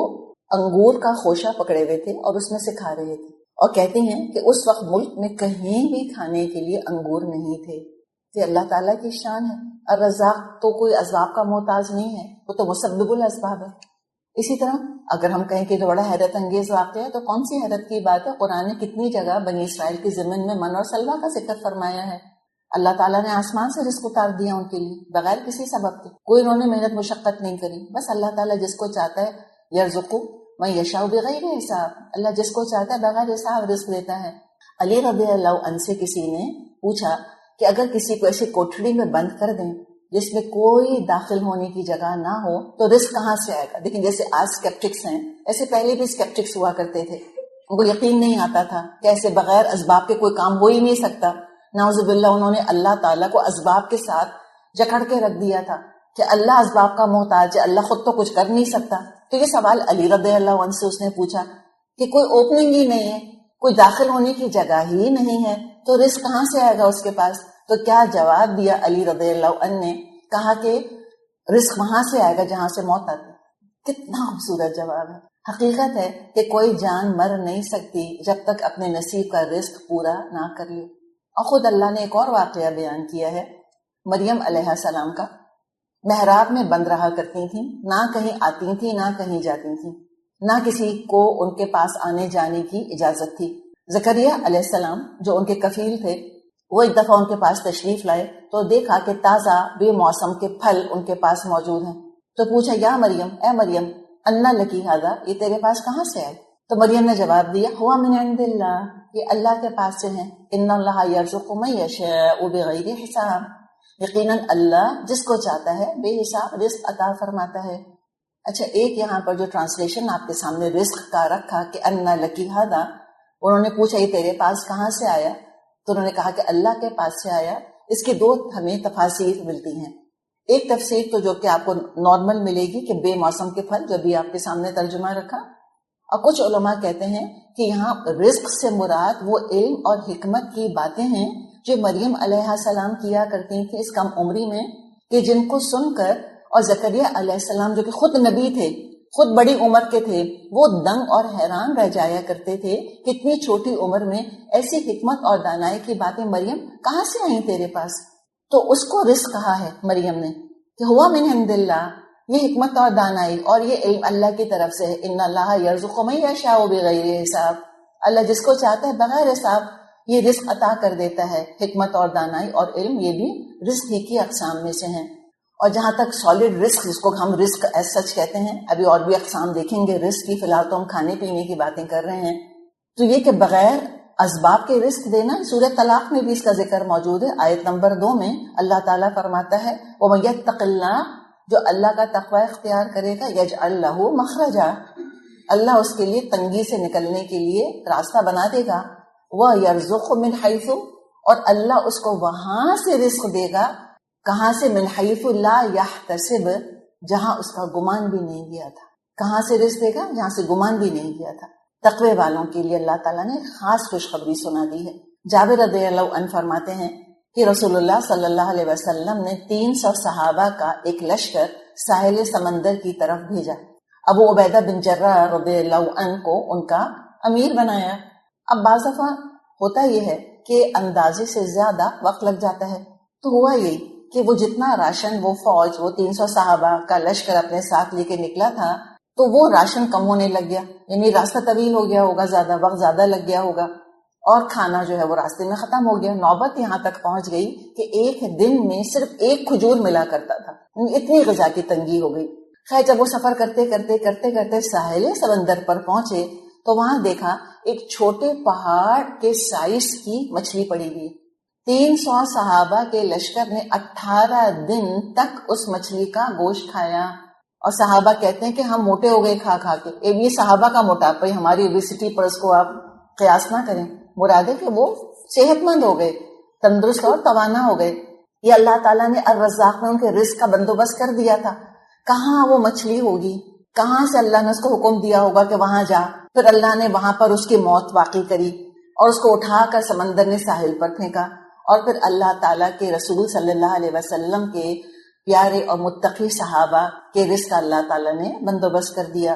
انگور کا خوشہ پکڑے ہوئے تھے اور اس میں سے کھا رہے تھے، اور کہتی ہیں کہ اس وقت ملک میں کہیں بھی کھانے کے لیے انگور نہیں تھے۔ یہ اللہ تعالیٰ کی شان ہے۔ الرزاق تو کوئی اسباب کا محتاج نہیں ہے، وہ تو مسبب الاسباب ہے۔ اسی طرح اگر ہم کہیں کہ تو بڑا حیرت انگیز واقعہ ہے، تو کون سی حیرت کی بات ہے؟ قرآن نے کتنی جگہ بنی اسرائیل کی ضمن میں من اور سلویٰ کا ذکر فرمایا ہے۔ اللہ تعالیٰ نے آسمان سے رزق اتار دیا ان کے لیے بغیر کسی سبب کے، کوئی انہوں نے محنت مشقت نہیں کری، بس اللہ تعالیٰ جس کو چاہتا ہے یرزقو من یشاء بغیر حساب، اللہ جس کو چاہتا ہے بغیر حساب رزق دیتا ہے۔ علی رضی اللہ عنہ سے کسی نے پوچھا کہ اگر کسی کو ایسی کوٹھڑی میں بند کر دیں جس میں کوئی داخل ہونے کی جگہ نہ ہو تو رزق کہاں سے آئے گا؟ لیکن جیسے آج اسکیپٹکس ہیں، ایسے پہلے بھی اسکیپٹکس ہوا کرتے تھے، ان کو یقین نہیں آتا تھا کہ ایسے بغیر اسباب کے کوئی کام ہو ہی نہیں سکتا۔ نعوذ باللہ انہوں نے اللہ تعالیٰ کو اسباب کے ساتھ جکڑ کے رکھ دیا تھا کہ اللہ اسباب کا محتاج ہے، اللہ خود تو کچھ کر نہیں سکتا۔ تو یہ سوال علی رضی اللہ عنہ سے اس نے پوچھا کہ کوئی اوپننگ ہی نہیں ہے، کوئی داخل ہونے کی جگہ ہی نہیں ہے، تو رزق کہاں سے آئے گا اس کے پاس؟ تو کیا جواب دیا علی رضی اللہ عنہ نے؟ کہا کہ رزق وہاں سے آئے گا جہاں سے موت آتی۔ کتنا خوبصورت جواب ہے۔ حقیقت ہے کہ کوئی جان مر نہیں سکتی جب تک اپنے نصیب کا رزق پورا نہ کر لے۔ اور خود اللہ نے ایک اور واقعہ بیان کیا ہے مریم علیہ السلام کا۔ محراب میں بند رہا کرتی تھیں، نہ کہیں آتی تھیں نہ کہیں جاتی تھیں، نہ کسی کو ان کے پاس آنے جانے کی اجازت تھی۔ زکریا علیہ السلام جو ان کے کفیل تھے، وہ ایک دفعہ ان کے پاس تشریف لائے تو دیکھا کہ تازہ بے موسم کے پھل ان کے پاس موجود ہیں۔ تو پوچھا یا مریم، اے مریم، انا لکی ھذا، یہ تیرے پاس کہاں سے آئے؟ تو مریم نے جواب دیا ہوا من عند اللہ، یہ اللہ کے پاس سے ہیں۔ ان اللہ یرزق من یشاء بغیر حساب، یقیناً اللہ جس کو چاہتا ہے بے حساب رزق عطا فرماتا ہے۔ اچھا، ایک یہاں پر جو ٹرانسلیشن آپ کے سامنے رزق کا رکھا کہ انا لکی ھذا، انہوں نے پوچھا یہ تیرے پاس کہاں سے آیا؟ تو انہوں نے کہا کہ اللہ کے پاس سے آیا۔ اس کی دو ہمیں تفاسیر ملتی ہیں۔ ایک تفسیر تو جو کہ آپ کو نارمل ملے گی کہ بے موسم کے پھل، جو بھی آپ کے سامنے ترجمہ رکھا، اور کچھ علماء کہتے ہیں کہ یہاں رزق سے مراد وہ علم اور حکمت کی باتیں ہیں جو مریم علیہ السلام کیا کرتی تھی اس کم عمری میں، کہ جن کو سن کر اور زکریا علیہ السلام جو کہ خود نبی تھے، خود بڑی عمر کے تھے، وہ دنگ اور حیران رہ جایا کرتے تھے کہ اتنی چھوٹی عمر میں ایسی حکمت اور دانائی کی باتیں مریم کہاں سے آئیں تیرے پاس؟ تو اس کو رزق کہا ہے مریم نے کہ ہوا من عند اللہ، یہ حکمت اور دانائی اور یہ علم اللہ کی طرف سے ہے۔ ان اللہ یرزق من یشاء بغیر حساب، اللہ جس کو چاہتا ہے بغیر حساب یہ رزق عطا کر دیتا ہے۔ حکمت اور دانائی اور علم یہ بھی رزق ہی کی اقسام میں سے ہیں۔ اور جہاں تک سالڈ رزق، جس کو ہم رزق ایز سچ کہتے ہیں، ابھی اور بھی اقسام دیکھیں گے رزق کی، فی الحال تو ہم کھانے پینے کی باتیں کر رہے ہیں، تو یہ کہ بغیر اسباب کے رزق دینا، سورہ طلاق میں بھی اس کا ذکر موجود ہے۔ آیت نمبر 2 میں اللہ تعالیٰ فرماتا ہے وَمَن يَتَّقِ اللَّهَ، جو اللہ کا تقوی اختیار کرے گا، يَجْعَلْ لَهُ مَخْرَجًا، اللہ اس کے لیے تنگی سے نکلنے کے لیے راستہ بنا دے گا۔ وَيَرْزُقْهُ مِنْ حَيْثُ، اور اللہ اس کو وہاں سے رزق دے گا، کہاں سے؟ من حیث لا یحتسب، جہاں اس کا گمان بھی نہیں کیا تھا۔ کہاں سے رزق دے گا؟ جہاں سے گمان بھی نہیں کیا تھا۔ تقوی والوں کے لیے اللہ تعالیٰ نے خاص خوشخبری سنا دی ہے۔ جابر رضی اللہ عنہ فرماتے ہیں کہ رسول اللہ صلی اللہ علیہ وسلم نے 300 صحابہ کا ایک لشکر ساحل سمندر کی طرف بھیجا۔ ابو عبیدہ بن جرح رضی اللہ عنہ کو ان کا امیر بنایا. اب بعض دفعہ ہوتا یہ ہے کہ اندازے سے زیادہ وقت لگ جاتا ہے. تو ہوا یہی کہ وہ جتنا راشن وہ فوج، وہ 300 صحابہ کا لشکر اپنے ساتھ لے کے نکلا تھا، تو وہ راشن کم ہونے لگ گیا، یعنی راستہ طویل ہو گیا ہوگا، زیادہ وقت زیادہ لگ گیا ہوگا، اور کھانا جو ہے وہ راستے میں ختم ہو گیا. نوبت یہاں تک پہنچ گئی کہ ایک دن میں صرف ایک کھجور ملا کرتا تھا، اتنی غذا کی تنگی ہو گئی. خیر جب وہ سفر کرتے کرتے ساحل سمندر پر پہنچے تو وہاں دیکھا ایک چھوٹے پہاڑ کے سائز کی مچھلی پڑی ہوئی. 300 صحابہ کے لشکر نے 18 دن تک اس مچھلی کا گوشت کھایا، اور صحابہ کہتے ہیں کہ ہم موٹے ہو گئے کھا کھا کے. یہ صحابہ کا موٹاپا، ہماری اوبیسٹی پر اس کو آپ قیاس نہ کریں. مراد ہے کہ وہ صحت مند ہو گئے، تندرست اور توانا ہو گئے. یہ اللہ تعالیٰ نے الرزاق میں ان کے رزق کا بندوبست کر دیا تھا. کہاں وہ مچھلی ہوگی، کہاں سے اللہ نے اس کو حکم دیا ہوگا کہ وہاں جا، پھر اللہ نے وہاں پر اس کی موت واقع کری اور اس کو اٹھا کر سمندر نے ساحل پر پھینکا، اور پھر اللہ تعالیٰ کے رسول صلی اللہ علیہ وسلم کے پیارے اور متقی صحابہ کے رزق کا اللہ تعالیٰ نے بندوبست کر دیا.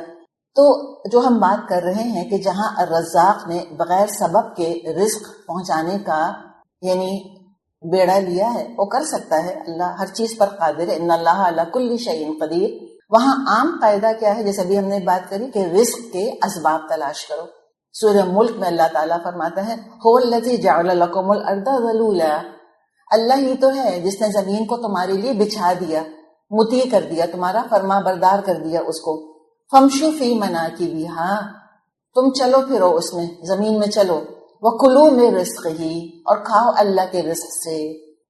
تو جو ہم بات کر رہے ہیں کہ جہاں الرزاق نے بغیر سبب کے رزق پہنچانے کا یعنی بیڑا لیا ہے، وہ کر سکتا ہے، اللہ ہر چیز پر قادر ہے. ان اللہ علی کل شیء قدیر. وہاں عام قاعدہ کیا ہے، جیسے ابھی ہم نے بات کری کہ رزق کے اسباب تلاش کرو. سورہ ملک میں اللہ تعالیٰ فرماتا ہے هو الذی جعل لکم الارض ذلولا. اللہ ہی تو ہے جس نے زمین کو تمہارے لیے بچھا دیا، مطیع کر دیا، تمہارا فرما بردار کر دیا اس کو. فمشوا فی مناکبہا، تم چلو پھرو اس میں، زمین میں چلو. وَكُلُوا مِن رِزْقِهِ، اور کھاؤ اللہ کے رزق سے.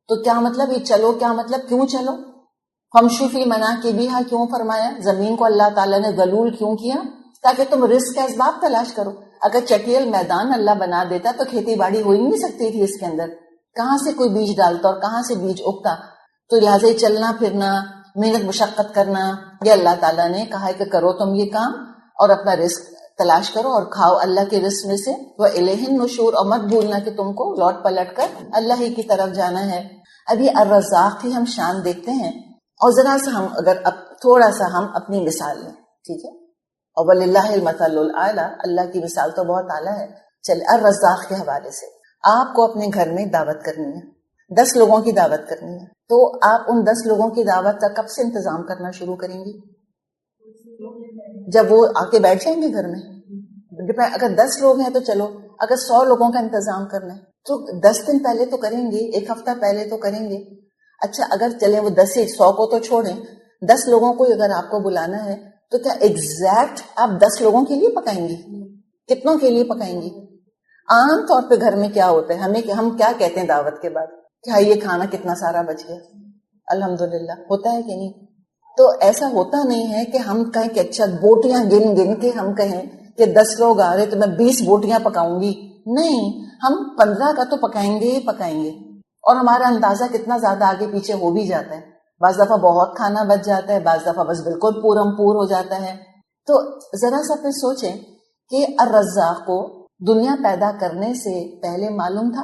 تو کیا مطلب یہ چلو، کیا مطلب کیوں چلو؟ فَامْشُوا فِي مَنَاكِبِهَا کیوں فرمایا؟ زمین کو اللہ تعالیٰ نے ذلول کیوں کیا؟ تاکہ تم رزق کے اسباب تلاش کرو. اگر چٹیل میدان اللہ بنا دیتا تو کھیتی باڑی ہو ہی نہیں سکتی تھی اس کے اندر. کہاں سے کوئی بیج ڈالتا اور کہاں سے بیج اگتا؟ تو لہٰذا چلنا پھرنا، محنت مشقت کرنا، یہ اللہ تعالیٰ نے کہا ہے کہ کرو تم یہ کام اور اپنا رزق تلاش کرو اور کھاؤ اللہ کے رزق میں سے. وَإِلَيْهِ النُّشُورُ، اور مت بھولنا کہ تم کو لوٹ پلٹ کر اللہ ہی کی طرف جانا ہے. ابھی الرزاق کی ہم شان دیکھتے ہیں، اور ذرا سا ہم اگر تھوڑا سا ہم اپنی مثال لیں، ٹھیک ہے؟ اور وَلِلَّهِ الْمَثَلُ الْأَعْلَىٰ، اللہ کی مثال تو بہت اعلیٰ ہے. چلے الرزاق کے حوالے سے آپ کو اپنے گھر میں دعوت کرنی ہے، 10 لوگوں کی دعوت کرنی ہے، تو آپ ان 10 لوگوں کی دعوت کا کب سے انتظام کرنا شروع کریں گی؟ جب وہ آ کے بیٹھ جائیں گے گھر میں. اگر 10 لوگ ہیں تو چلو، اگر 100 لوگوں کا انتظام کرنا ہے تو 10 دن پہلے تو کریں گے، ایک ہفتہ پہلے تو کریں گے. اچھا اگر چلے وہ 10 سے 100 کو تو چھوڑیں، 10 لوگوں کو اگر آپ کو بلانا ہے تو کیا ایگزیکٹ آپ 10 لوگوں کے لیے پکائیں گی؟ کتنوں کے لیے پکائیں گی؟ عام طور پہ گھر میں کیا ہوتا ہے، ہم کیا کہتے ہیں دعوت کے بعد کہ یہ کھانا کتنا سارا بچ گیا، الحمدللہ، ہوتا ہے کہ نہیں؟ تو ایسا ہوتا نہیں ہے کہ ہم کہیں کہ اچھا بوٹیاں گن گن کے ہم کہیں کہ 10 لوگ آ رہے تو میں 20 بوٹیاں پکاؤں گی. نہیں، ہم 15 کا تو پکائیں گے ہی پکائیں گے، اور ہمارا اندازہ کتنا زیادہ آگے پیچھے ہو بھی جاتا ہے. بعض دفعہ بہت کھانا بچ جاتا ہے، بعض دفعہ بس بالکل پورم پور ہو جاتا ہے. تو ذرا سا پھر سوچیں کہ الرزاق کو دنیا پیدا کرنے سے پہلے معلوم تھا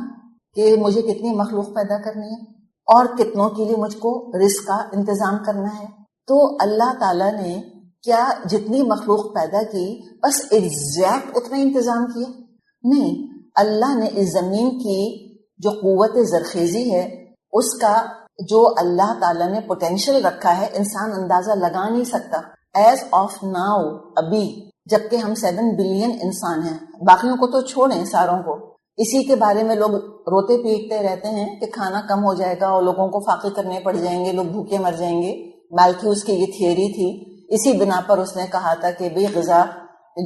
کہ مجھے کتنی مخلوق پیدا کرنی ہے اور کتنوں کے لیے مجھ کو رزق کا انتظام کرنا ہے. تو اللہ تعالیٰ نے کیا جتنی مخلوق پیدا کی بس ایگزیکٹ اتنا انتظام کیا؟ نہیں، اللہ نے اس زمین کی جو قوت زرخیزی ہے، اس کا جو اللہ تعالیٰ نے پوٹینشیل رکھا ہے، انسان اندازہ لگا نہیں سکتا. ایز آف ناؤ، ابھی جبکہ ہم 7 بلین انسان ہیں، باقیوں کو تو چھوڑیں، ساروں کو، اسی کے بارے میں لوگ روتے پیٹتے رہتے ہیں کہ کھانا کم ہو جائے گا اور لوگوں کو فاقے کرنے پڑ جائیں گے، لوگ بھوکے مر جائیں گے. مالتھیوس کی یہ تھیوری تھی، اسی بنا پر اس نے کہا تھا کہ بھئی غذا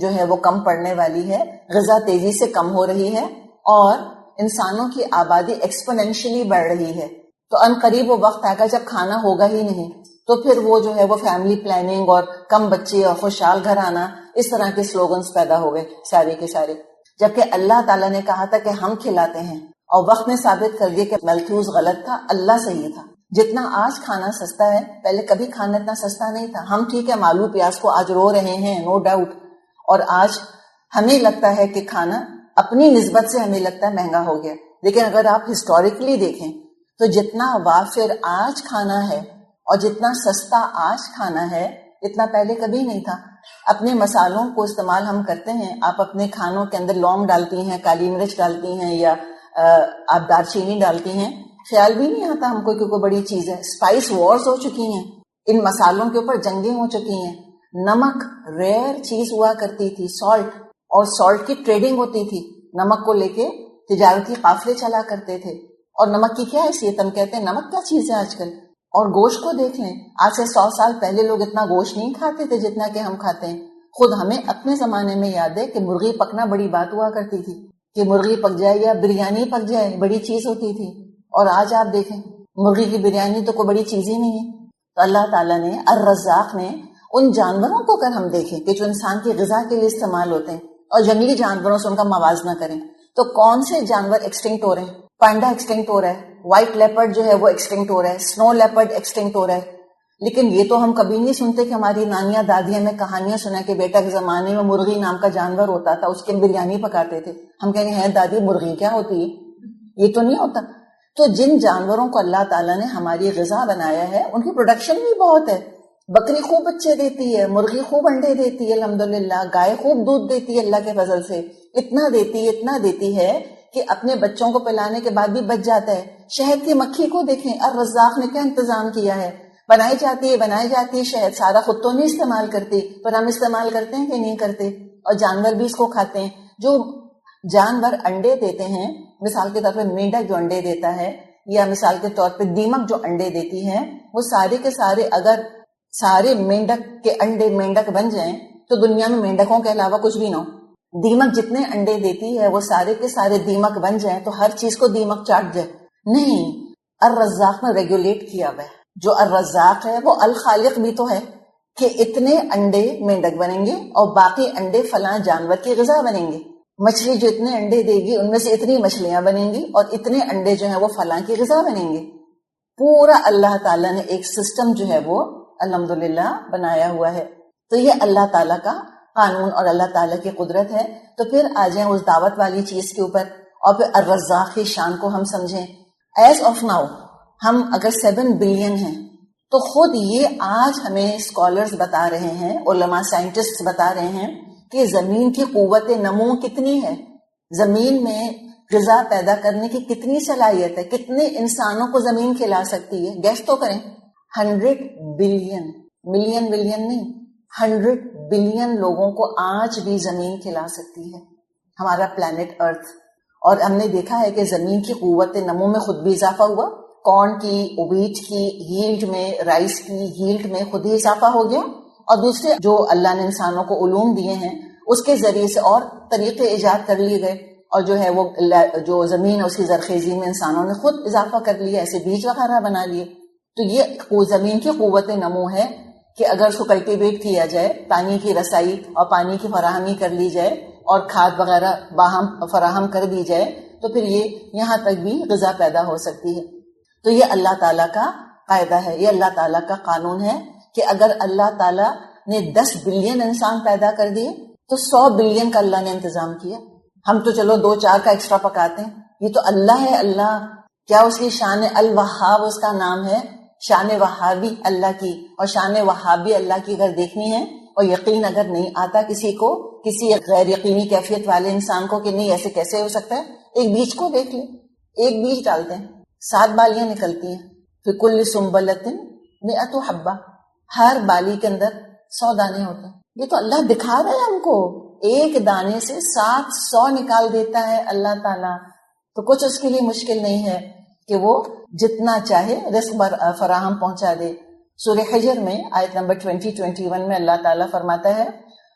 جو ہے وہ کم پڑنے والی ہے، غذا تیزی سے کم ہو رہی ہے اور انسانوں کی آبادی ایکسپونینشلی بڑھ رہی ہے. تو ان قریب وہ وقت آئے گا جب کھانا ہوگا ہی نہیں، تو پھر وہ جو ہے وہ فیملی پلاننگ اور کم بچے اور خوشحال گھر آنا، اس طرح کے سلوگنز پیدا ہو گئے سارے کے سارے. جبکہ اللہ تعالیٰ نے کہا تھا کہ ہم کھلاتے ہیں، اور وقت نے ثابت کر دیا کہ مالتھیوس غلط تھا، اللہ صحیح تھا. جتنا آج کھانا سستا ہے، پہلے کبھی کھانا اتنا سستا نہیں تھا. ہم ٹھیک ہے آلو پیاز کو آج رو رہے ہیں، نو ڈاؤٹ، اور آج ہمیں لگتا ہے کہ کھانا اپنی نسبت سے ہمیں لگتا ہے مہنگا ہو گیا. لیکن اگر آپ ہسٹوریکلی دیکھیں تو جتنا وافر آج کھانا ہے اور جتنا سستا آج کھانا ہے، اتنا پہلے کبھی نہیں تھا. اپنے مسالوں کو استعمال ہم کرتے ہیں. آپ اپنے کھانوں کے اندر لونگ ڈالتی ہیں, کالی مرچ ڈالتی ہیں, یا آپ دار چینی ڈالتی ہیں, خیال بھی نہیں آتا ہم کو کہ کوئی بڑی چیز ہے. اسپائس وارز ہو چکی ہیں, ان مسالوں کے اوپر جنگیں ہو چکی ہیں. نمک ریئر چیز ہوا کرتی تھی, سالٹ, اور سالٹ کی ٹریڈنگ ہوتی تھی. نمک کو لے کے تجارتی قافلے چلا کرتے تھے. اور نمک کی کیا حیثیت, ہم کہتے ہیں نمک کیا چیز ہے آج کل. اور گوشت کو دیکھ لیں, آج سے 100 سال پہلے لوگ اتنا گوشت نہیں کھاتے تھے جتنا کہ ہم کھاتے ہیں. خود ہمیں اپنے زمانے میں یاد ہے کہ مرغی پکنا بڑی بات ہوا کرتی تھی, کہ مرغی پک جائے یا بریانی پک جائے بڑی چیز ہوتی تھی. اور آج آپ دیکھیں مرغی کی بریانی تو کوئی بڑی چیز ہی نہیں ہے. تو اللہ تعالیٰ نے, الرزاق نے, ان جانوروں کو اگر ہم دیکھیں کہ جو انسان کی غذا کے لیے استعمال ہوتے ہیں اور جنگلی جانوروں سے ان کا موازنہ کریں, تو کون سے جانور ایکسٹنکٹ ہو رہے ہیں؟ پانڈا ایکسٹنکٹ ہو رہا ہے, وائٹ لیپرڈ جو ہے وہ ایکسٹنکٹ ہو رہا ہے, سنو لیپرڈ ایکسٹنکٹ ہو رہا ہے. لیکن یہ تو ہم کبھی نہیں سنتے کہ ہماری نانیاں دادیاں میں کہانیاں سنا کہ بیٹا کے زمانے میں مرغی نام کا جانور ہوتا تھا, اس کی بریانی پکاتے تھے. ہم کہیں گے ہیں دادی مرغی کیا ہوتی ہے, یہ تو نہیں ہوتا. تو جن جانوروں کو اللہ تعالیٰ نے ہماری غذا بنایا ہے ان کی پروڈکشن بھی بہت ہے. بکری خوب بچے دیتی ہے, مرغی خوب انڈے دیتی ہے الحمدللہ, گائے خوب دودھ دیتی ہے اللہ کے فضل سے, اتنا دیتی ہے کہ اپنے بچوں کو پلانے کے بعد بھی بچ جاتا ہے. شہد کی مکھی کو دیکھیں, الرزاق نے کیا انتظام کیا ہے, بنائی جاتی ہے شہد, سارا خود تو نہیں استعمال کرتی, پر ہم استعمال کرتے ہیں کہ نہیں کرتے. اور جانور بھی اس کو کھاتے ہیں. جو جانور انڈے دیتے ہیں, مثال کے طور پہ مینڈک جو انڈے دیتا ہے, یا مثال کے طور پہ دیمک جو انڈے دیتی ہے, وہ سارے کے سارے اگر سارے مینڈک کے انڈے مینڈک بن جائیں تو دنیا میں مینڈکوں کے علاوہ کچھ بھی نہ ہو. دیمک جتنے انڈے دیتی ہے وہ سارے کے سارے دیمک بن جائیں تو ہر چیز کو دیمک چاٹ جائے. نہیں, الرزاق نے ریگولیٹ کیا ہوا ہے. جو الرزاق ہے وہ الخالق بھی تو ہے کہ اتنے انڈے مینڈک بنیں گے اور باقی انڈے فلاں جانور کی غذا بنیں گے. مچھلی جو اتنے انڈے دے گی ان میں سے اتنی مچھلیاں بنیں گی اور اتنے انڈے جو ہیں وہ فلاں کی غذا بنیں گے. پورا اللہ تعالیٰ نے ایک سسٹم جو ہے وہ الحمدللہ بنایا ہوا ہے. تو یہ اللہ تعالیٰ کا قانون اور اللہ تعالیٰ کی قدرت ہے. تو پھر آ جائیں اس دعوت والی چیز کے اوپر اور پھر الرزاق کی شان کو ہم سمجھیں. ایز آف ناؤ ہم اگر 7 بلین ہیں تو خود یہ آج ہمیں اسکالرز بتا رہے ہیں, علماء سائنٹسٹ بتا رہے ہیں کہ زمین کی قوت نمو کتنی ہے, زمین میں غذا پیدا کرنے کی کتنی صلاحیت ہے, کتنے انسانوں کو زمین کھلا سکتی ہے. گیس تو کریں, 100 بلین, ملین بلین نہیں, 100 بلین لوگوں کو آج بھی زمین کھلا سکتی ہے ہمارا پلانٹ ارتھ. اور ہم نے دیکھا ہے کہ زمین کی قوت نمو میں خود بھی اضافہ ہوا. کارن کی, ویٹ کی ہیلڈ میں, رائس کی ہیلڈ میں خود ہی اضافہ ہو گیا. اور دوسرے جو اللہ نے انسانوں کو علوم دیے ہیں اس کے ذریعے سے اور طریقے ایجاد کر لیے گئے, اور جو ہے وہ جو زمین ہے اس کی زرخیزی میں انسانوں نے خود اضافہ کر لیا, ایسے بیج وغیرہ بنا لیے. تو یہ زمین کی قوت نمو ہے کہ اگر اس کو کلٹیویٹ کیا جائے, پانی کی رسائی اور پانی کی فراہمی کر لی جائے اور کھاد وغیرہ باہم فراہم کر دی جائے تو پھر یہ یہاں تک بھی غذا پیدا ہو سکتی ہے. تو یہ اللہ تعالیٰ کا قاعدہ ہے, یہ اللہ تعالیٰ کا قانون ہے کہ اگر اللہ تعالیٰ نے 10 بلین انسان پیدا کر دیے تو 100 بلین کا اللہ نے انتظام کیا. ہم تو چلو 2-4 کا ایکسٹرا پکاتے ہیں, یہ تو اللہ ہے. اللہ کیا اس کی شان ہے, الوہاب اس کا نام ہے. شان وہابی اللہ کی اور شان وہابی اللہ کی اگر دیکھنی ہے اور یقین اگر نہیں آتا کسی کو, کسی غیر یقینی کیفیت والے انسان کو کہ نہیں ایسے کیسے ہو سکتا ہے, ایک بیج کو دیکھ لیں. ایک بیج ڈالتے ہیں 7 بالیاں نکلتی ہیں. فی کل سنبلۃ 100 حبہ, ہر بالی کے اندر 100 دانے ہوتے ہیں. یہ تو اللہ دکھا رہا ہے ہم کو, ایک دانے سے 700 نکال دیتا ہے اللہ تعالیٰ. تو کچھ اس کے لیے مشکل نہیں ہے کہ وہ جتنا چاہے رزق فراہم پہنچا دے. سورہ حجر میں آیت نمبر 20-21 میں اللہ تعالیٰ فرماتا ہے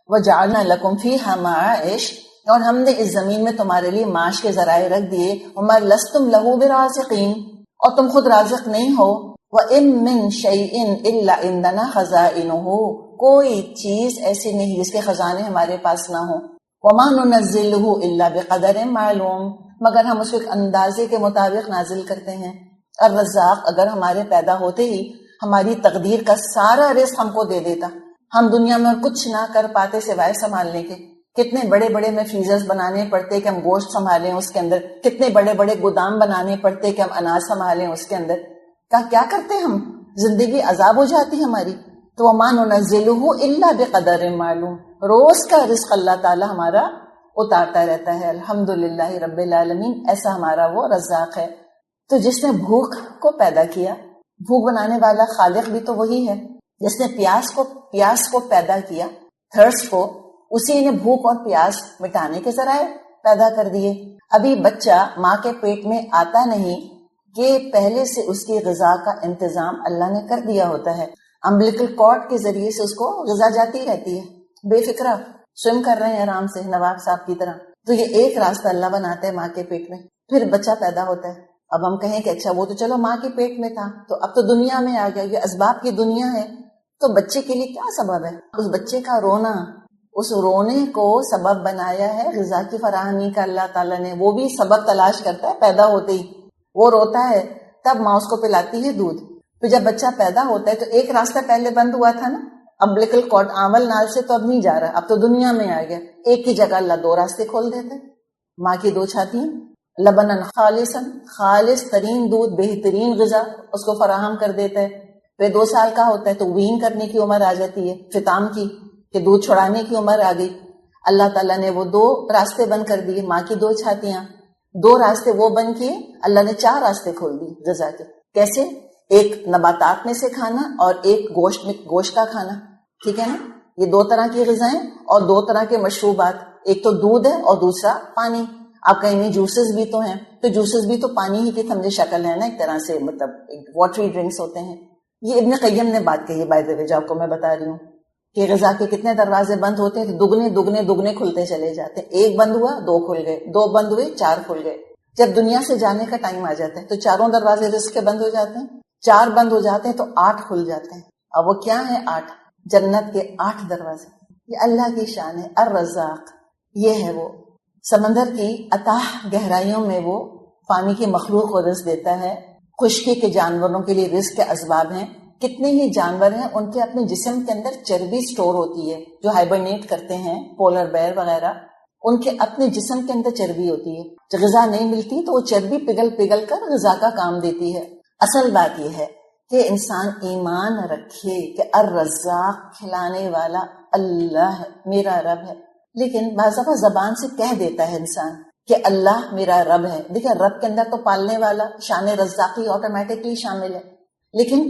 وَجَعَلْنَا لَكُمْ فِيهَا مَعَائِشَ, اور ہم نے اس زمین میں تمہارے لیے معاش کے ذرائع رکھ دیے. وَمَا لَسْتُمْ لَهُ بِرَازِقِينَ, اور تم خود رازق نہیں ہو. وَإِن مِّن شَيْءٍ إِلَّا عِندَنَا خَزَائِنُهُ, کوئی چیز ایسی نہیں جس کے خزانے ہمارے پاس نہ ہوں. وَمَا نُنَزِّلُهُ إِلَّا بِقَدَرٍ مَعْلُومٍ, مگر ہم اس کو ایک اندازے کے مطابق نازل کرتے ہیں. الرزاق اگر ہمارے پیدا ہوتے ہی ہماری تقدیر کا سارا رزق ہم کو دے دیتا, ہم دنیا میں کچھ نہ کر پاتے سوائے سنبھالنے کے. کتنے بڑے بڑے میں فریزرز بنانے پڑتے کہ ہم گوشت سنبھالیں اس کے اندر, کتنے بڑے بڑے گودام بنانے پڑتے کہ ہم اناج سنبھالیں اس کے اندر. کیا کرتے ہم, زندگی عذاب ہو جاتی ہماری. تو وَمَا نُنَزِّلُهُ إِلَّا بِقَدَرٍ معلوم. روز کا رزق اللہ تعالی ہمارا اتارتا رہتا ہے. الحمدللہ رب العالمین. ایسا ہمارا وہ رزاق ہے. تو جس نے بھوک کو پیدا کیا، بھوک بنانے والا خالق بھی تو وہی ہے. جس نے پیاس کو پیدا کیا، تھرس کو، اسی نے بھوک اور پیاس مٹانے کے ذرائع پیدا کر دیے. ابھی بچہ ماں کے پیٹ میں آتا نہیں کہ پہلے سے اس کی غذا کا انتظام اللہ نے کر دیا ہوتا ہے. امبلیکل کارڈ کے ذریعے سے اس کو غذا جاتی رہتی ہے، بے فکرہ سوئم کر رہے ہیں آرام سے نواب صاحب کی طرح. تو یہ ایک راستہ اللہ بناتا ہے ماں کے پیٹ میں. پھر بچہ پیدا ہوتا ہے. اب ہم کہیں کہ اچھا وہ تو چلو ماں کے پیٹ میں تھا، تو اب تو دنیا میں آ گیا، یہ اسباب کی دنیا ہے. تو بچے کے لیے کیا سبب ہے؟ اس بچے کا رونا، اس رونے کو سبب بنایا ہے غذا کی فراہمی کا اللہ تعالیٰ نے. وہ بھی سبب تلاش کرتا ہے پیدا ہوتے ہی. وہ روتا ہے تب ماں اس کو پلاتی ہے دودھ. پھر جب بچہ پیدا ہوتا ہے تو ایک راستہ پہلے بند ہوا تھا نا، امبلیکل کارڈ آمل نال سے، تو اب نہیں جا رہا، اب تو دنیا میں آ گیا. ایک کی جگہ اللہ دو راستے کھول دیتے. ماں کی دو چھاتیاں، لبنن خالصاً، خالص ترین دودھ، بہترین غذا اس کو فراہم کر دیتا ہے. پھر 2 سال کا ہوتا ہے تو وین کرنے کی عمر آ جاتی ہے، فطام کی، کہ دودھ چھڑانے کی عمر آ گئی. اللہ تعالیٰ نے وہ 2 راستے بند کر دیے. ماں کی 2 چھاتیاں، 2 راستے وہ بند کیے. اللہ نے 4 راستے کھول دیے غذا کے. کیسے؟ ایک نباتات میں سے کھانا اور ایک گوشت کا کھانا. ٹھیک ہے نا؟ یہ 2 طرح کی غذائیں اور 2 طرح کے مشروبات. ایک تو دودھ ہے اور دوسرا پانی. آپ کہیں گے جوسز بھی تو ہیں، تو جوسز بھی تو پانی ہی کی سمجھے شکل ہے نا، ایک طرح سے، مطلب واٹری ڈرنکس ہوتے ہیں. یہ ابن قیم نے بات کہی ہے بائی دی وے، جو آپ کو میں بتا رہی ہوں کہ غذا کے کتنے دروازے بند ہوتے ہیں، دگنے دگنے دگنے کھلتے چلے جاتے ہیں. 1 بند ہوا 2 کھل گئے، 2 بند ہوئے 4 کھل گئے. جب دنیا سے جانے کا ٹائم آ جاتا ہے تو 4 دروازے رزق کے بند ہو جاتے ہیں. 4 بند ہو جاتے ہیں تو 8 کھل جاتے ہیں. اب وہ کیا ہے 8؟ جنت کے 8 دروازے. یہ اللہ کی شان ہے. الرزاق یہ ہے وہ سمندر کی اتاہ گہرائیوں میں وہ پانی کی مخلوق کو رزق دیتا ہے. خشکی کے جانوروں کے لیے رزق کے اسباب ہیں. کتنے ہی جانور ہیں ان کے اپنے جسم کے اندر چربی سٹور ہوتی ہے، جو ہائبرنیٹ کرتے ہیں، پولر بیئر وغیرہ، ان کے اپنے جسم کے اندر چربی ہوتی ہے. جب غذا نہیں ملتی تو وہ چربی پگھل کر غذا کا کام دیتی ہے. اصل بات یہ ہے کہ انسان ایمان رکھے کہ الرزاق کھلانے والا اللہ ہے، میرا رب ہے. لیکن بعض دفعہ زبان سے کہہ دیتا ہے انسان کہ اللہ میرا رب ہے. دیکھیں رب کے اندر تو پالنے والا شان رزاقی آٹومیٹکلی شامل ہے، لیکن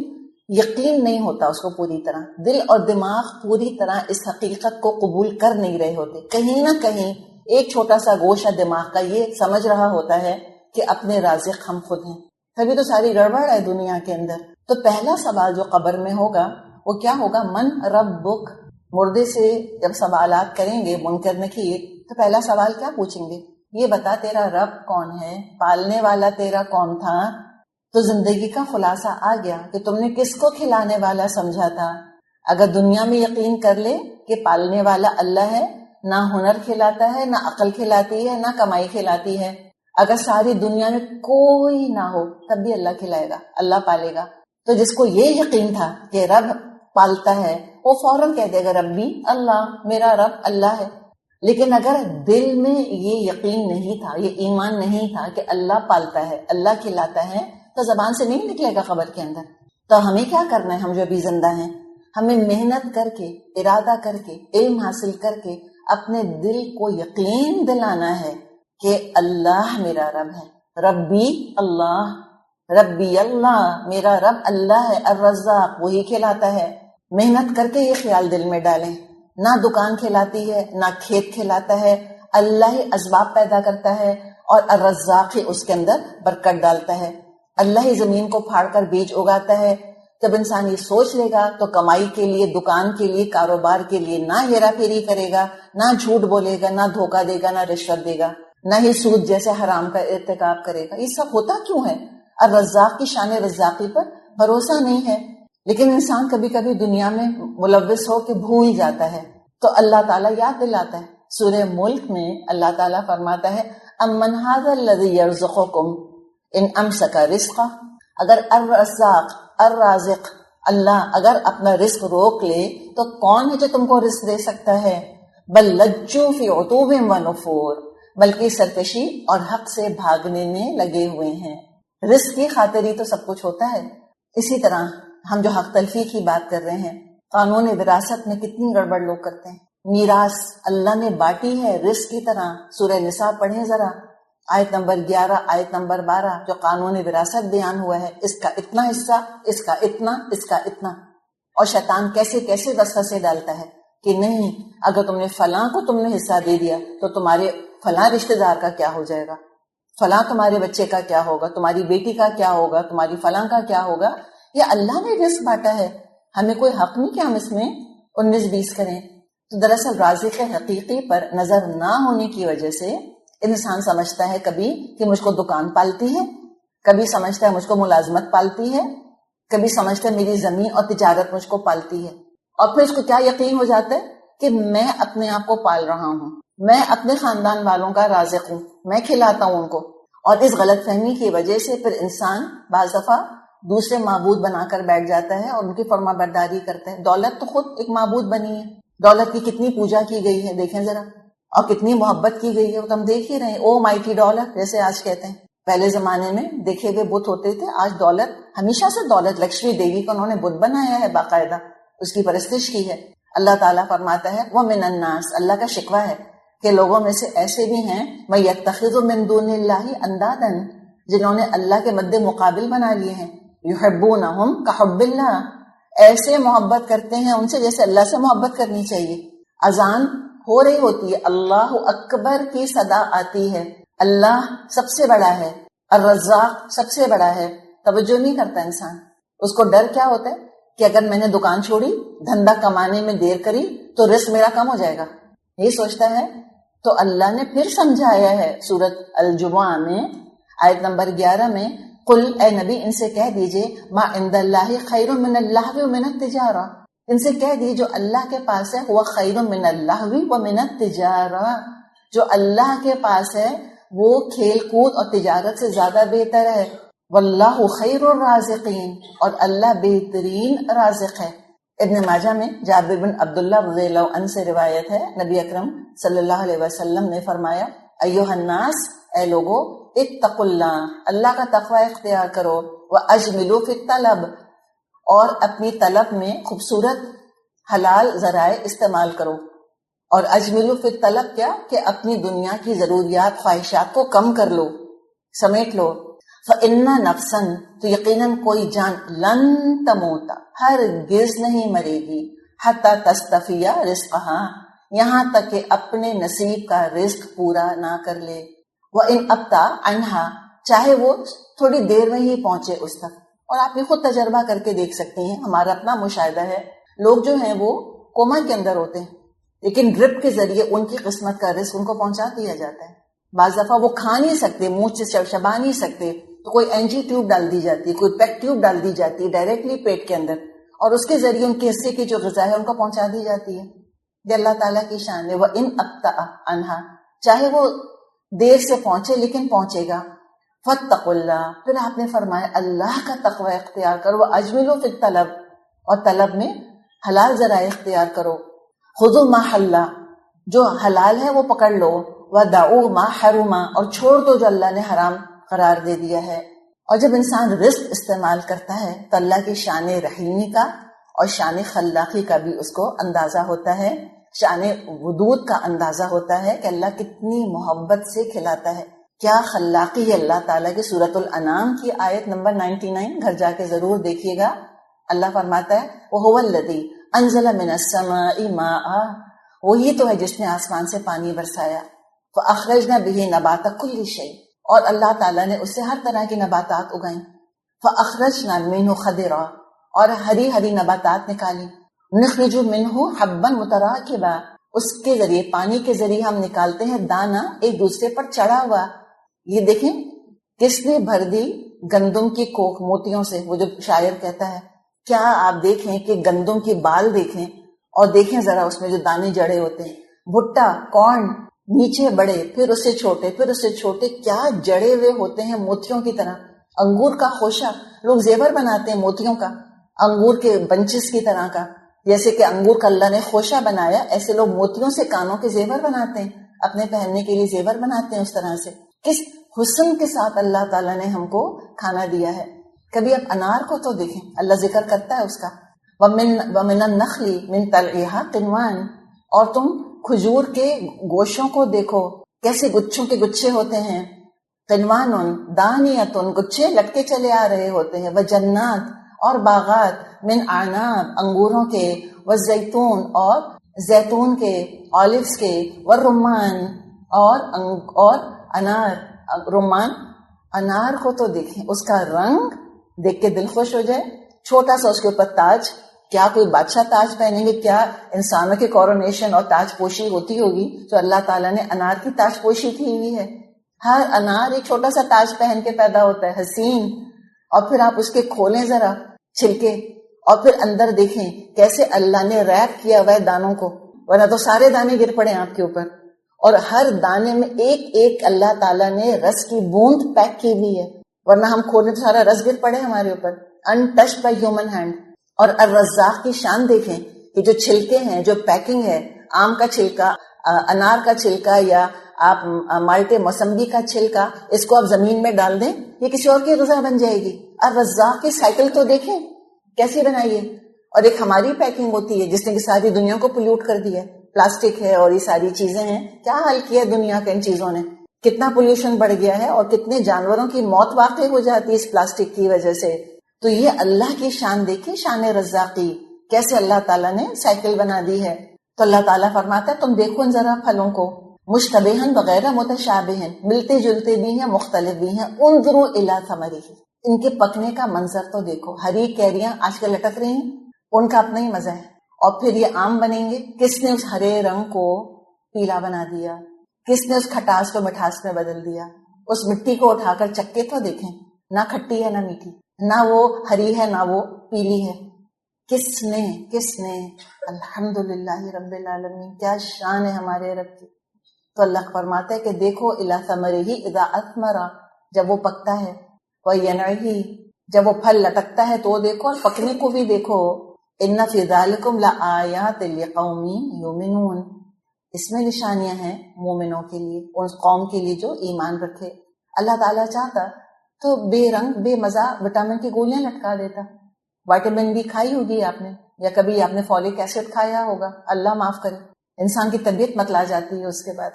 یقین نہیں ہوتا اس کو پوری طرح. دل اور دماغ پوری طرح اس حقیقت کو قبول کر نہیں رہے ہوتے. کہیں نہ کہیں ایک چھوٹا سا گوشہ دماغ کا یہ سمجھ رہا ہوتا ہے کہ اپنے رازق ہم خود ہیں. تبھی تو ساری گڑبڑ ہے دنیا کے اندر. تو پہلا سوال جو قبر میں ہوگا وہ کیا ہوگا؟ من ربک. مردے سے جب سوالات کریں گے منکر نکیر تو پہلا سوال کیا پوچھیں گے؟ یہ بتا تیرا رب کون ہے، پالنے والا تیرا کون تھا؟ تو زندگی کا خلاصہ آ گیا کہ تم نے کس کو کھلانے والا سمجھا تھا. اگر دنیا میں یقین کر لے کہ پالنے والا اللہ ہے، نہ ہنر کھلاتا ہے، نہ عقل کھلاتی ہے، نہ کمائی کھلاتی ہے. اگر ساری دنیا میں کوئی نہ ہو تب بھی اللہ کھلائے گا، اللہ پالے گا. تو جس کو یہ یقین تھا کہ رب پالتا ہے وہ فوراً کہہ دے گا ربی اللہ، میرا رب اللہ ہے. لیکن اگر دل میں یہ یقین نہیں تھا، یہ ایمان نہیں تھا کہ اللہ پالتا ہے، اللہ کھلاتا ہے، تو زبان سے نہیں نکلے گا قبر کے اندر. تو ہمیں کیا کرنا ہے؟ ہم جو ابھی زندہ ہیں، ہمیں محنت کر کے، ارادہ کر کے، علم حاصل کر کے اپنے دل کو یقین دلانا ہے کہ اللہ میرا رب ہے. ربی اللہ، ربی اللہ، میرا رب اللہ ہے. الرزاق وہی کھلاتا ہے. محنت کر کے یہ خیال دل میں ڈالیں. نہ دکان کھلاتی ہے، نہ کھیت کھلاتا ہے، اللہ ہی اسباب پیدا کرتا ہے اور الرزاق ہی اس کے اندر برکت ڈالتا ہے. اللہ ہی زمین کو پھاڑ کر بیج اگاتا ہے. جب انسان یہ سوچ لے گا تو کمائی کے لیے، دکان کے لیے، کاروبار کے لیے نہ ہیرا پھیری کرے گا، نہ جھوٹ بولے گا، نہ دھوکہ دے گا، نہ رشوت دے گا، نہ ہی سود جیسے حرام کا ارتکاب کرے گا. یہ سب ہوتا کیوں ہے؟ الرزاق کی شان رزاقی پر بھروسہ نہیں ہے. لیکن انسان کبھی کبھی دنیا میں ملوث ہو کے بھول جاتا ہے تو اللہ تعالیٰ یاد دلاتا ہے. سورہ ملک میں اللہ تعالیٰ فرماتا ہے امن ھذا الذی یرزقکم ان امسک رزقہ. اگر الرزاق، الرازق اللہ اگر اپنا رزق روک لے تو کون ہے جو تم کو رزق دے سکتا ہے؟ بل لجوا فی عتوب و نفور، بلکہ سرکشی اور حق سے بھاگنے میں لگے ہوئے ہیں. رزق کی خاطر ہی تو سب کچھ ہوتا ہے. اسی طرح ہم جو حق تلفی کی بات کر رہے ہیں، قانون وراثت میں کتنی گڑبڑ لوگ کرتے ہیں. میراث اللہ نے بانٹی ہے رزق کی طرح. سورہ نساء پڑھیں ذرا، آیت نمبر 11 آیت نمبر 12 جو قانون وراثت بیان ہوا ہے، اس کا اتنا حصہ، اس کا اتنا، اس کا اتنا. اور شیطان کیسے کیسے وسوسے ڈالتا ہے کہ نہیں، اگر تم نے فلاں کو تم نے حصہ دے دیا تو تمہارے فلاں رشتہ دار کا کیا ہو جائے گا، فلاں تمہارے بچے کا کیا ہوگا، تمہاری بیٹی کا کیا ہوگا، تمہاری فلاں کا کیا ہوگا. یہ اللہ نے رزق بانٹا ہے، ہمیں کوئی حق نہیں کہ ہم اس میں 19-20 کریں. تو دراصل رازق حقیقی پر نظر نہ ہونے کی وجہ سے انسان سمجھتا ہے کبھی کہ مجھ کو دکان پالتی ہے، کبھی سمجھتا ہے مجھ کو ملازمت پالتی ہے، کبھی سمجھتا ہے میری زمین اور تجارت مجھ کو پالتی ہے. اور پھر اس کو کیا یقین ہو جاتا ہے کہ میں اپنے آپ کو پال رہا ہوں، میں اپنے خاندان والوں کا رازق ہوں، میں کھلاتا ہوں ان کو. اور اس غلط فہمی کی وجہ سے پھر انسان بعض دفعہ دوسرے معبود بنا کر بیٹھ جاتا ہے اور ان کی فرما برداری کرتا ہے. دولت تو خود ایک معبود بنی ہے، دولت کی کتنی پوجا کی گئی ہے دیکھیں ذرا، اور کتنی محبت کی گئی ہے، وہ تو ہم دیکھ ہی رہے ہیں. او مائٹی ڈالر جیسے آج کہتے ہیں. پہلے زمانے میں دیکھے ہوئے بت ہوتے تھے، آج دولت، ہمیشہ سے دولت لکشمی دیوی کو انہوں نے بت بنایا ہے، باقاعدہ اس کی پرستش کی ہے. اللہ تعالیٰ فرماتا ہے وَمِنَ النَّاسِ، اللہ کا شکوہ ہے کہ لوگوں میں سے ایسے بھی ہیں مَن يَتَّخِذُ مِن دُونِ اللَّهِ أَندَادًا، جنہوں نے اللہ کے مد مقابل بنا لیے ہیں. يُحِبُّونَهُمْ كَحُبِّ اللَّهِ، ایسے محبت کرتے ہیں ان سے جیسے اللہ سے محبت کرنی چاہیے. اذان ہو رہی ہوتی ہے، اللہ اکبر کی صدا آتی ہے، اللہ سب سے بڑا ہے، الرزاق سب سے بڑا ہے، توجہ نہیں کرتا انسان. اس کو ڈر کیا ہوتا ہے کہ اگر میں نے دکان چھوڑی، دھندا کمانے میں دیر کری تو رزق میرا کم ہو جائے گا، یہ سوچتا ہے. تو اللہ نے پھر سمجھایا ہے سورۃ الجمعہ میں آیت نمبر 11 میں، قل، اے نبی ان سے کہہ دیجئے، ما عند اللہ خیر من اللہو ومن التجارہ، ان سے کہہ دیجئے جو اللہ کے پاس ہے ہوا خیر من اللہو ومن التجارہ، جو اللہ کے پاس ہے وہ کھیل کود اور تجارت سے زیادہ بہتر ہے. واللہ خیر الرازقین، اور اللہ بہترین رازق ہے. ابن ماجہ میں جابر بن عبداللہ رضی اللہ عنہ سے روایت ہے، نبی اکرم صلی اللہ علیہ وسلم نے فرمایا، ایھا الناس، اے لوگو، اتقوا اللہ، اللہ کا تقوی اختیار کرو، واجملوا فی الطلب، اور اپنی طلب میں خوبصورت حلال ذرائع استعمال کرو. اور اجملوا فی الطلب کیا کہ اپنی دنیا کی ضروریات خواہشات کو کم کر لو، سمیٹ لو. فَإِنَّ نَفْسًا، تو یقیناً کوئی جان، لن تموت، ہرگز نہیں مرے گی، حتی تستفی رزقها، یہاں تک کہ اپنے نصیب کا رزق پورا نہ کر لے. وَإِنْ أَبْطَأَ عَنْهَا، چاہے وہ تھوڑی دیر میں ہی پہنچے اس تک. اور آپ یہ خود تجربہ کر کے دیکھ سکتی ہیں، ہمارا اپنا مشاہدہ ہے، لوگ جو ہیں وہ کوما کے اندر ہوتے ہیں لیکن ڈرپ کے ذریعے ان کی قسمت کا رزق ان کو پہنچا دیا جاتا ہے. بعض دفعہ وہ کھا نہیں سکتے، منہ سے چبا نہیں سکتے، تو کوئی اینجی ٹیوب ڈال دی جاتی ہے، کوئی پیک ٹیوب ڈال دی جاتی ہے ڈائریکٹلی پیٹ کے اندر، اور اس کے ذریعے ان کے حصے کی جو غذا ہے ان کو پہنچا دی جاتی ہے. یہ اللہ تعالیٰ کی شان ہے. وَإِنْ أَبْطَأَ عَنْهَا، چاہے وہ دیر سے پہنچے لیکن پہنچے گا. فَاتَّقُوا اللَّهَ، پھر آپ نے فرمایا اللہ کا تقوی اختیار کرو. وَأَجْمِلُوا فِي الطَّلَبِ، اور طلب میں حلال ذرائع اختیار کرو. خُذُوا مَا حَلَّ، جو حلال ہے وہ پکڑ لو. وَدَعُوا مَا حَرُمَ، اور چھوڑ دو جو اللہ نے حرام قرار دے دیا ہے. اور جب انسان رزق استعمال کرتا ہے تو اللہ کی شان رحیمی کا اور شان خلاقی کا بھی اس کو اندازہ ہوتا ہے، شان ودود کا اندازہ ہوتا ہے کہ اللہ کتنی محبت سے کھلاتا ہے. کیا خلاقی ہے اللہ تعالیٰ کی. سورۃ الانعام کی آیت نمبر 99 گھر جا کے ضرور دیکھیے گا. اللہ فرماتا ہے وَهُوَ الَّذِي أَنزَلَ مِنَ السَّمَاءِ مَاءً، وہی تو ہے جس نے آسمان سے پانی برسایا. فَأَخْرَجْنَا بِهِ نَبَاتَ كُلِّ شَيْءٍ، اور اللہ تعالیٰ نے اس سے ہر طرح کی نباتات اگائیں. فَأَخْرَجْنَا مِنْهُ خَضِرًا، اور ہری ہری نباتات نکالی. نخرج منہ حبا متراکبا، اس کے ذریعے پانی کے ذریعے ہم نکالتے ہیں دانا ایک دوسرے پر چڑھا ہوا. یہ دیکھیں کس نے بھر دی گندم کی کوکھ موتیوں سے. وہ جو شاعر کہتا ہے، کیا آپ دیکھیں کہ گندم کی بال دیکھیں اور دیکھیں ذرا اس میں جو دانے جڑے ہوتے ہیں. بھٹا کارن نیچے بڑے، پھر اس سے چھوٹے، پھر اس سے چھوٹے، کیا جڑے ہوئے ہوتے ہیں موتیوں کی طرح. انگور کا خوشہ، لوگ زیور بناتے ہیں موتیوں کا، انگور کے بنچز کی طرح کا. جیسے کہ انگور کا اللہ نے خوشہ بنایا، ایسے لوگ موتیوں سے کانوں کے زیور بناتے ہیں، اپنے پہننے کے لیے زیور بناتے ہیں. اس طرح سے کس حسن کے ساتھ اللہ تعالیٰ نے ہم کو کھانا دیا ہے. کبھی آپ انار کو تو دیکھیں، اللہ ذکر کرتا ہے اس کا، وَمِنَ النَّخْلِ مِن طَلْعِهَا قِنْوَانٌ، اور تم کھجور کے گوشوں کو دیکھو کیسے گچھوں کے گچھے ہوتے ہیں، قنوان دانیۃ، گچھے لٹکے چلے آ رہے ہوتے ہیں، وجنات، اور باغات، من اعناب، انگوروں کے، والزیتون، اور زیتون کے، اولیوز کے، والرمان، اور انار، رمان، انار کو تو دیکھیں، اس کا رنگ دیکھ کے دل خوش ہو جائے، چھوٹا سا اس کے اوپر تاج، کیا کوئی بادشاہ تاج پہنیں گے؟ کیا انسانوں کی کورونیشن اور تاج پوشی ہوتی ہوگی؟ تو اللہ تعالیٰ نے انار کی تاج پوشی کی ہوئی ہے، ہر انار ایک چھوٹا سا تاج پہن کے پیدا ہوتا ہے، حسین، اور پھر آپ اس کے کھولیں ذرا چھلکے، اور پھر اندر دیکھیں کیسے اللہ نے ریپ کیا ہوا ہے دانوں کو، ورنہ تو سارے دانے گر پڑے آپ کے اوپر، اور ہر دانے میں ایک ایک اللہ تعالیٰ نے رس کی بوند پیک کی ہوئی ہے، ورنہ ہم کھولیں تو سارا رس گر پڑے ہمارے اوپر، انٹچڈ بائی ہیومن ہینڈ۔ اور الرزاق کی شان دیکھیں کہ جو چھلکے ہیں، جو پیکنگ ہے، آم کا چھلکا، انار کا چھلکا، یا آپ مالٹے موسمبی کا چھلکا، اس کو آپ زمین میں ڈال دیں، یہ کسی اور کی غذا بن جائے گی۔ الرزاق کی سائیکل تو دیکھیں کیسی بنائی ہے، اور ایک ہماری پیکنگ ہوتی ہے جس نے کہ ساری دنیا کو پولیوٹ کر دیا ہے، پلاسٹک ہے اور یہ ساری چیزیں ہیں، کیا حل کیا دنیا کے ان چیزوں نے، کتنا پولوشن بڑھ گیا ہے، اور کتنے جانوروں کی موت واقع ہو جاتی ہے اس پلاسٹک کی وجہ سے۔ تو یہ اللہ کی شان دیکھی، شان رزاقی، کیسے اللہ تعالیٰ نے سائیکل بنا دی ہے۔ تو اللہ تعالیٰ فرماتا ہے تم دیکھو ان ذرا پھلوں کو، مشتبہن وغیرہ متشابہن، ملتے جلتے بھی ہیں، مختلف بھی ہیں، انظروا الی ثمرہ، ان کے پکنے کا منظر تو دیکھو، ہری کیریاں آج کل لٹک رہی ہیں، ان کا اپنا ہی مزہ ہے، اور پھر یہ آم بنیں گے، کس نے اس ہرے رنگ کو پیلا بنا دیا، کس نے اس کھٹاس کو مٹھاس میں بدل دیا، اس مٹی کو اٹھا کر چکے تو دیکھیں، نہ کھٹی ہے نہ میٹھی، نہ وہ ہری ہے نہ وہ پیلی ہے، کس نے الحمدللہ رب العالمین، کیا شان ہے ہمارے رب کی۔ تو اللہ فرماتا ہے کہ دیکھو الی ثمرہ اذا اثمر، جب وہ پکتا ہے، وینعہ، جب وہ پھل لٹکتا ہے تو دیکھو، اور پکنے کو بھی دیکھو، ان فی ذلکم لآیات لقوم یؤمنون، اس میں نشانیاں ہیں مومنوں کے لیے، اس قوم کے لیے جو ایمان رکھے۔ اللہ تعالیٰ چاہتا تو بے رنگ بے مزہ وٹامن کی گولیاں لٹکا دیتا، وائٹامن بی کھائی ہوگی آپ نے، یا کبھی آپ نے فولک ایسڈ کھایا ہوگا، اللہ معاف کرے، انسان کی طبیعت متلا جاتی ہے اس کے بعد،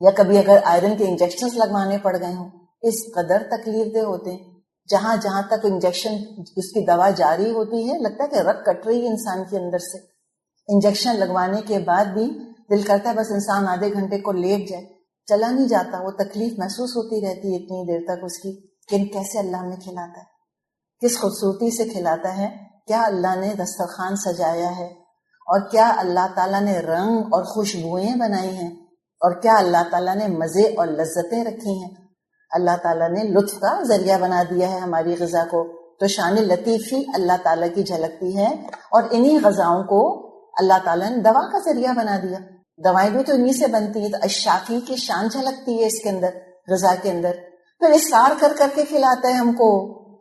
یا کبھی اگر آئرن کے انجیکشنز لگوانے پڑ گئے ہوں، اس قدر تکلیف دہ ہوتے ہیں، جہاں جہاں تک انجیکشن اس کی دوا جاری ہوتی ہے لگتا ہے کہ رگ کٹ رہی ہے انسان کے اندر سے، انجیکشن لگوانے کے بعد بھی دل کرتا ہے بس انسان آدھے گھنٹے کو لیٹ جائے، چلا نہیں جاتا، وہ تکلیف محسوس ہوتی رہتی ہے اتنی دیر تک اس کی، لیکن کیسے اللہ ہمیں کھلاتا ہے، کس خوبصورتی سے کھلاتا ہے، کیا اللہ نے دسترخوان سجایا ہے، اور کیا اللہ تعالیٰ نے رنگ اور خوشبوئیں بنائی ہیں، اور کیا اللہ تعالیٰ نے مزے اور لذتیں رکھی ہیں، اللہ تعالیٰ نے لطف کا ذریعہ بنا دیا ہے ہماری غذا کو، تو شان لطیفی اللہ تعالیٰ کی جھلکتی ہے، اور انہی غذاؤں کو اللہ تعالیٰ نے دوا کا ذریعہ بنا دیا، دوائیں بھی تو انہی سے بنتی ہیں، تو الشافی کی شان جھلکتی ہے اس کے اندر، غذا کے اندر، پھر اصرار کر کر کے کھلاتا ہے ہم کو،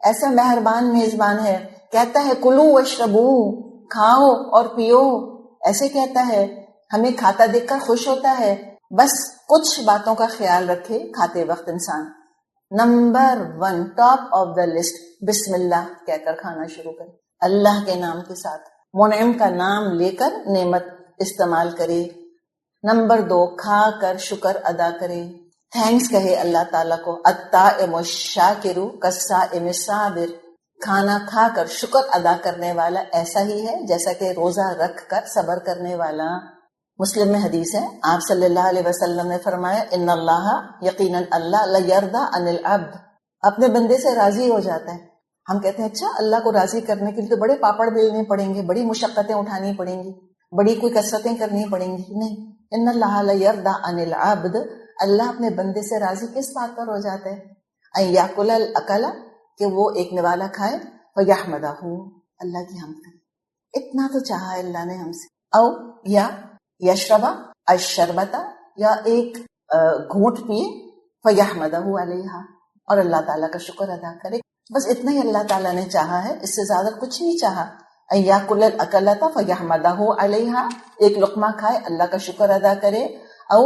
ایسا مہربان میزبان ہے، کہتا ہے کلو واشربو، کھاؤ اور پیو، ایسے کہتا ہے، ہمیں کھاتا دیکھ کر خوش ہوتا ہے، بس کچھ باتوں کا خیال رکھے کھاتے وقت انسان۔ Number 1 top of the list, بسم اللہ کہہ کر کھانا شروع کرے، اللہ کے نام کے ساتھ، منعم کا نام لے کر نعمت استعمال کرے۔ نمبر 2 کھا کر شکر ادا کرے، تھینکس کہے اللہ تعالیٰ کو، الطائم الشاکر کالصائم الصابر، کھانا کھا کر شکر ادا کرنے والا ایسا ہی ہے جیسا کہ روزہ رکھ کر صبر کرنے والا۔ مسلم میں حدیث ہے، آپ صلی اللہ علیہ وسلم نے فرمایا، ان اللہ، یقیناً اللہ، لیرضی عن العبد، اپنے بندے سے راضی ہو جاتا ہے۔ ہم کہتے ہیں اچھا اللہ کو راضی کرنے کے لیے تو بڑے پاپڑ بیلنے پڑیں گے، بڑی مشقتیں اٹھانی پڑیں گی، بڑی کوئی کثرتیں کرنی پڑیں گی، نہیں، ان اللہ لیرضی عن العبد، اللہ اپنے بندے سے راضی کس بات پر ہو جاتا ہے، ان یاکل الاکل، کہ وہ ایک نوالا کھائے، ویحمدہ، اللہ کی حمد کرے، اتنا تو چاہا اللہ نے ہم سے، او یا یشربا الشربتا، یا ایک گھونٹ پیے، فیحمدہ علیہا، اور اللہ تعالیٰ کا شکر ادا کرے، بس اتنا ہی اللہ تعالیٰ نے چاہا ہے، اس سے زیادہ کچھ نہیں چاہا۔ ان یاکل الاکلۃ فیحمدہ علیہا، ایک لقمہ کھائے اللہ کا شکر ادا کرے، او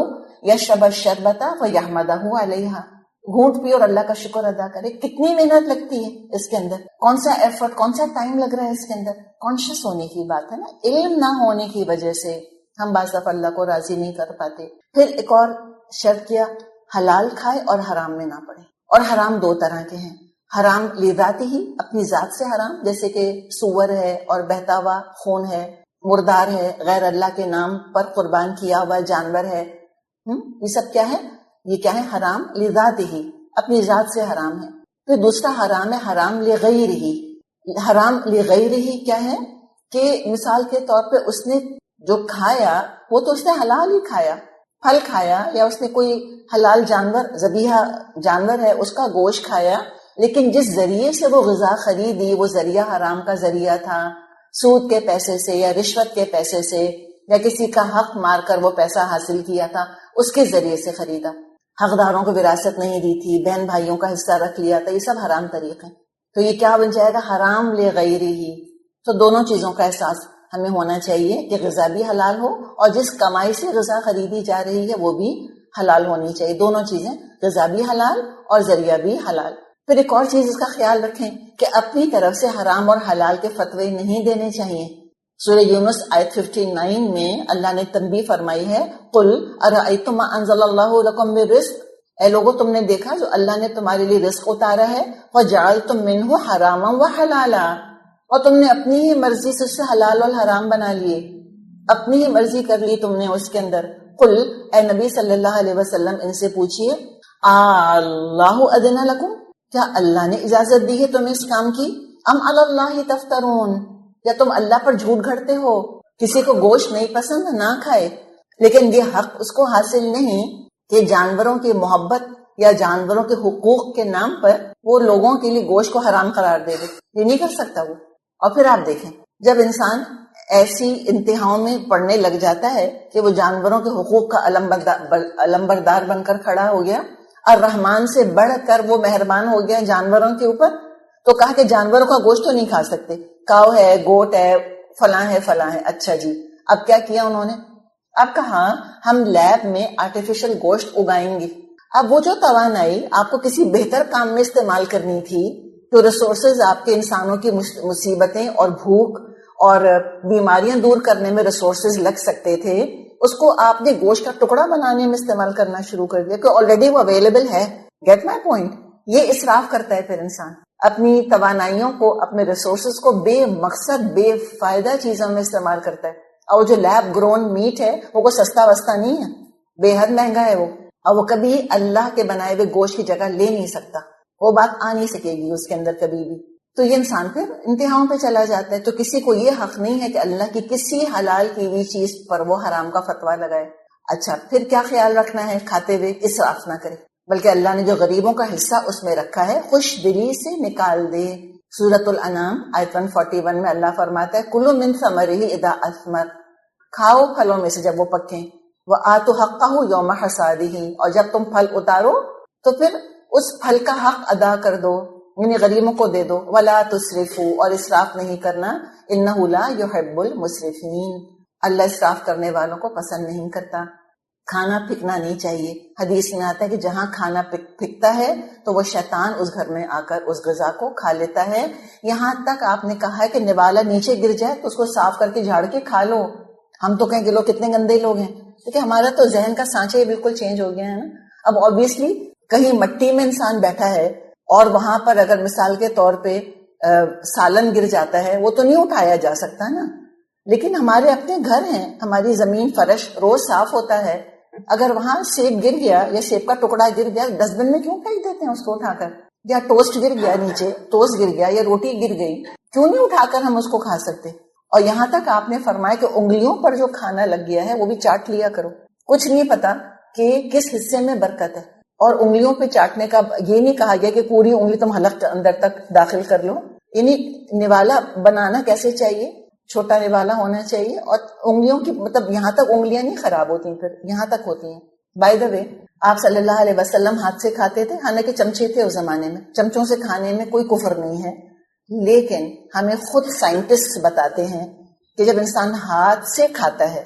یشرب الشربۃ فیحمدہ علیہا، گھونٹ پی اور اللہ کا شکر ادا کرے. کتنی محنت لگتی ہے اس کے اندر, کون سا ایفرٹ, کون سا ٹائم لگ رہا ہے اس کے اندر. کانشیس ہونے کی بات ہے نا. علم نہ ہونے کی وجہ سے ہم بعض دفعہ اللہ کو راضی نہیں کر پاتے. پھر ایک اور شرط کیا, حلال کھائے اور حرام میں نہ پڑے. اور حرام دو طرح کے ہیں, حرام لذاتی ہی, اپنی ذات سے حرام, جیسے کہ سور ہے اور بہتا ہوا خون ہے, مردار ہے, غیر اللہ کے نام پر قربان کیا ہوا جانور ہے, یہ سب کیا ہے, یہ کیا ہے, حرام لذاتی ہی, اپنی ذات سے حرام ہے. پھر دوسرا حرام ہے حرام لغیر ہی. حرام لغیر ہی کیا ہے کہ مثال کے طور پہ اس نے جو کھایا وہ تو اس نے حلال ہی کھایا, پھل کھایا, یا اس نے کوئی حلال جانور, ذبیحہ جانور ہے اس کا گوشت کھایا, لیکن جس ذریعے سے وہ غذا خریدی وہ ذریعہ حرام کا ذریعہ تھا, سود کے پیسے سے یا رشوت کے پیسے سے یا کسی کا حق مار کر وہ پیسہ حاصل کیا تھا, اس کے ذریعے سے خریدا, حقداروں کو وراثت نہیں دی تھی, بہن بھائیوں کا حصہ رکھ لیا تھا, یہ سب حرام طریقے. تو یہ کیا بن جائے گا, حرام لغیر ہی. تو دونوں چیزوں کا احساس ہمیں ہونا چاہیے کہ غذا بھی حلال ہو اور جس کمائی سے غذا خریدی جا رہی ہے وہ بھی حلال ہونی چاہیے. دونوں چیزیں, غذا بھی حلال اور ذریعہ بھی حلال. پھر ایک اور چیز اس کا خیال رکھیں کہ اپنی طرف سے حرام اور حلال کے فتوے نہیں دینے چاہیے. سورہ یونس آیت 59 میں اللہ نے تنبیہ فرمائی ہے, قل ارأیتم ما انزل اللہ لکم من رزق, اے لوگو تم نے دیکھا جو اللہ نے تمہارے لیے رزق اتارا ہے, وجعلتم منہ حراما وحلالا, اور تم نے اپنی ہی مرضی سے اسے حلال اور حرام بنا لیے, اپنی ہی مرضی کر لی تم نے اس کے اندر. قل, اے نبی صلی اللہ علیہ وسلم ان سے پوچھئے, اللہ اذن لکم, کیا اللہ نے اجازت دی ہے تمہیں اس کام کی, ام علی اللہ تفترون, یا تم اللہ پر جھوٹ گھڑتے ہو. کسی کو گوشت نہیں پسند نہ کھائے, لیکن یہ حق اس کو حاصل نہیں کہ جانوروں کی محبت یا جانوروں کے حقوق کے نام پر وہ لوگوں کے لیے گوشت کو حرام قرار دے دے. یہ نہیں کر سکتا وہ. اور پھر آپ دیکھیں, جب انسان ایسی انتہاؤں میں پڑنے لگ جاتا ہے کہ وہ جانوروں کے حقوق کا علم بردار بن کر کھڑا ہو گیا, اور رحمان سے بڑھ کر وہ مہربان ہو گیا جانوروں کے اوپر, تو کہا کہ جانوروں کا گوشت تو نہیں کھا سکتے, کاؤ ہے, گوٹ ہے, فلاں ہے, فلاں ہے. اچھا جی, اب کیا کیا انہوں نے, اب کہا ہم لیب میں آرٹیفیشل گوشت اگائیں گے. اب وہ جو توانائی آپ کو کسی بہتر کام میں استعمال کرنی تھی, جو ریسورسز آپ کے انسانوں کی مصیبتیں اور بھوک اور بیماریاں دور کرنے میں ریسورسز لگ سکتے تھے, اس کو آپ نے گوشت کا ٹکڑا بنانے میں استعمال کرنا شروع کر دیا کہ آلریڈی وہ اویلیبل ہے. Get my point. یہ اسراف کرتا ہے پھر انسان, اپنی توانائیوں کو, اپنے ریسورسز کو بے مقصد بے فائدہ چیزوں میں استعمال کرتا ہے. اور جو لیب گرون میٹ ہے وہ کوئی سستا وستا نہیں ہے, بے حد مہنگا ہے وہ, اور وہ کبھی اللہ کے بنائے ہوئے گوشت کی جگہ لے نہیں سکتا, وہ بات آ نہیں سکے گی اس کے اندر کبھی بھی. تو یہ انسان پھر انتہاؤں پہ چلا جاتا ہے. تو کسی کو یہ حق نہیں ہے کہ اللہ کی کسی حلال کی ہوئی چیز پر وہ حرام کا فتویٰ لگائے. اچھا, پھر کیا خیال رکھنا ہے, کھاتے ہوئے اسراف نہ کرے, بلکہ اللہ نے جو غریبوں کا حصہ اس میں رکھا ہے خوش دلی سے نکال دے. سورۃ الانعام آیت 141 میں اللہ فرماتا ہے, کلوا من ثمرہ اذا اثمر, کھاؤ پھلوں میں سے جب وہ پکیں, وآتوا حقہ یوم حصادہ, اور جب تم پھل اتارو تو پھر اس پھل کا حق ادا کر دو, یعنی غریبوں کو دے دو. ولا تسرفوا, اور اسراف نہیں کرنا, انہ لا یحب المسرفین, اللہ اسراف کرنے والوں کو پسند نہیں کرتا. کھانا پھینکنا نہیں چاہیے. حدیث میں آتا ہے کہ جہاں کھانا پھینکتا ہے تو وہ شیطان اس گھر میں آ کر اس غذا کو کھا لیتا ہے. یہاں تک آپ نے کہا ہے کہ نوالا نیچے گر جائے تو اس کو صاف کر کے جھاڑ کے کھا لو. ہم تو کہیں کہ لوگ کتنے گندے لوگ ہیں, کیونکہ ہمارا تو ذہن کا سانچہ بالکل چینج ہو گیا ہے نا. اب آبویسلی کہیں مٹی میں انسان بیٹھا ہے اور وہاں پر اگر مثال کے طور پہ سالن گر جاتا ہے, وہ تو نہیں اٹھایا جا سکتا نا. لیکن ہمارے اپنے گھر ہیں, ہماری زمین فرش روز صاف ہوتا ہے. اگر وہاں سیب گر گیا یا سیب کا ٹکڑا گر گیا, ڈسٹ بن میں کیوں پھینک دیتے ہیں اس کو اٹھا کر, یا ٹوسٹ گر گیا نیچے, ٹوسٹ گر گیا یا روٹی گر گئی, کیوں نہیں اٹھا کر ہم اس کو کھا سکتے. اور یہاں تک آپ نے فرمایا کہ انگلیوں پر جو کھانا لگ گیا ہے وہ بھی چاٹ لیا کرو. کچھ نہیں پتا کہ کس حصے میں برکت ہے. اور انگلیوں پہ چاٹنے کا یہ نہیں کہا گیا کہ پوری انگلی تم حلق اندر تک داخل کر لو. یعنی نوالا بنانا کیسے چاہیے, چھوٹا نوالا ہونا چاہیے, اور انگلیوں کی مطلب یہاں تک انگلیاں نہیں خراب ہوتی, پھر یہاں تک ہوتی ہیں. بائی دا وے, آپ صلی اللہ علیہ وسلم ہاتھ سے کھاتے تھے, حالانکہ چمچے تھے اس زمانے میں, چمچوں سے کھانے میں کوئی کفر نہیں ہے. لیکن ہمیں خود سائنٹسٹ بتاتے ہیں کہ جب انسان ہاتھ سے کھاتا ہے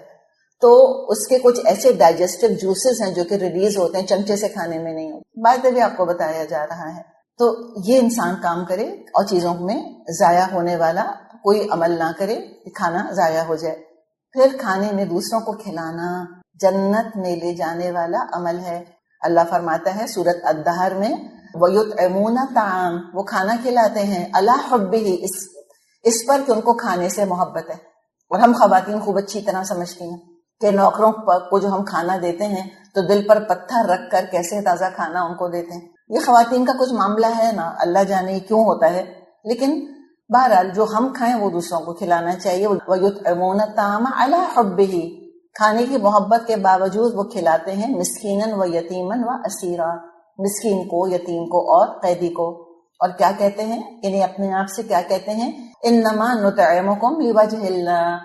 تو اس کے کچھ ایسے ڈائجسٹو جوسز ہیں جو کہ ریلیز ہوتے ہیں، چمچے سے کھانے میں نہیں ہوتے، بعد میں بھی آپ کو بتایا جا رہا ہے. تو یہ انسان کام کرے اور چیزوں میں ضائع ہونے والا کوئی عمل نہ کرے کہ کھانا ضائع ہو جائے. پھر کھانے میں دوسروں کو کھلانا جنت میں لے جانے والا عمل ہے. اللہ فرماتا ہے سورۃ الدہر میں وَيُطْعِمُونَ الطَّعَامَ، وہ کھانا کھلاتے ہیں عَلَىٰ حُبِّهِ، اس پر کہ ان کو کھانے سے محبت ہے. اور ہم خواتین خوب اچھی طرح سمجھتی ہیں کہ نوکروں کو جو ہم کھانا دیتے ہیں تو دل پر پتھر رکھ کر کیسے تازہ کھانا ان کو دیتے ہیں. یہ خواتین کا کچھ معاملہ ہے نا، اللہ جانے کیوں ہوتا ہے، لیکن بہرحال جو ہم کھائیں وہ دوسروں کو کھلانا چاہیے. وَيُطْعِمُونَ الطَّعَامَ عَلَىٰ حُبِّهِ، کھانے کی محبت کے باوجود وہ کھلاتے ہیں مسکیناً و یتیماً و اسیرا، مسکین کو، یتیم کو اور قیدی کو. اور کیا کہتے ہیں انہیں اپنے آپ سے کیا کہتے ہیں؟ انما نطعمکم لوجہ اللہ،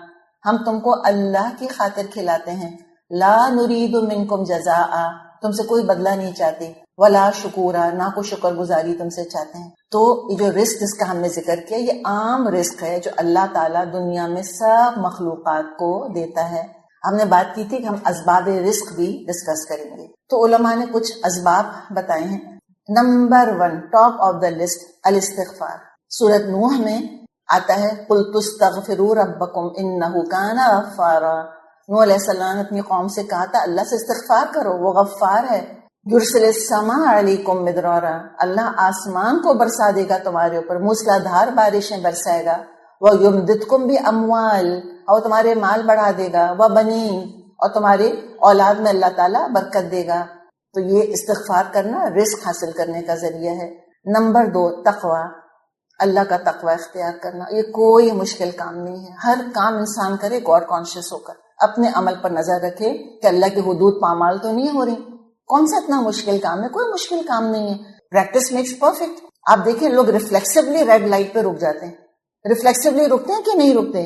ہم تم کو اللہ کی خاطر کھلاتے ہیں. لا نرید منکم جزاء، تم سے کوئی بدلہ نہیں چاہتے. ولا شکورا، نہ کو شکر گزاری تم سے چاہتے ہیں. تو یہ جو رزق جس کا ہم نے ذکر کیا یہ عام رزق ہے جو اللہ تعالیٰ دنیا میں سب مخلوقات کو دیتا ہے. ہم نے بات کی تھی کہ ہم اسباب رزق بھی ڈسکس کریں گے. تو علماء نے کچھ اسباب بتائے ہیں. Number 1 top of the list الاستغفار. سورۃ نوح میں آتا ہے قُلْ تُسْتَغْفِرُوا رَبَّكُمْ إِنَّهُ كَانَ غَفَّارًا. نوح علیہ السلام نے اپنی قوم سے کہا تھا اللہ سے استغفار کرو، وہ غفار ہے. یرسل السماء علیکم مدرارا، اللہ آسمان کو برسا دے گا تمہارے اوپر، موسلادھار بارشیں برسائے گا. وَيُمْدِدْكُمْ بِأَمْوَالٍ، اور تمہارے مال بڑھا دے گا. وَبَنِينَ، اور تمہارے اولاد میں اللہ تعالیٰ برکت دے گا. تو یہ استغفار کرنا رزق حاصل کرنے کا ذریعہ ہے. نمبر 2 تقوی، اللہ کا تقوی اختیار کرنا. یہ کوئی مشکل کام نہیں ہے، ہر کام انسان کرے گاڈ کانشیس ہو کر، اپنے عمل پر نظر رکھے کہ اللہ کی حدود پامال تو نہیں ہو رہی. کون سا اتنا مشکل کام ہے؟ کوئی مشکل کام نہیں ہے. Practice makes perfect. آپ دیکھیں لوگ ریفلیکسولی ریڈ لائٹ پہ رک جاتے ہیں. ریفلیکسولی رکتے ہیں کہ نہیں رکتے؟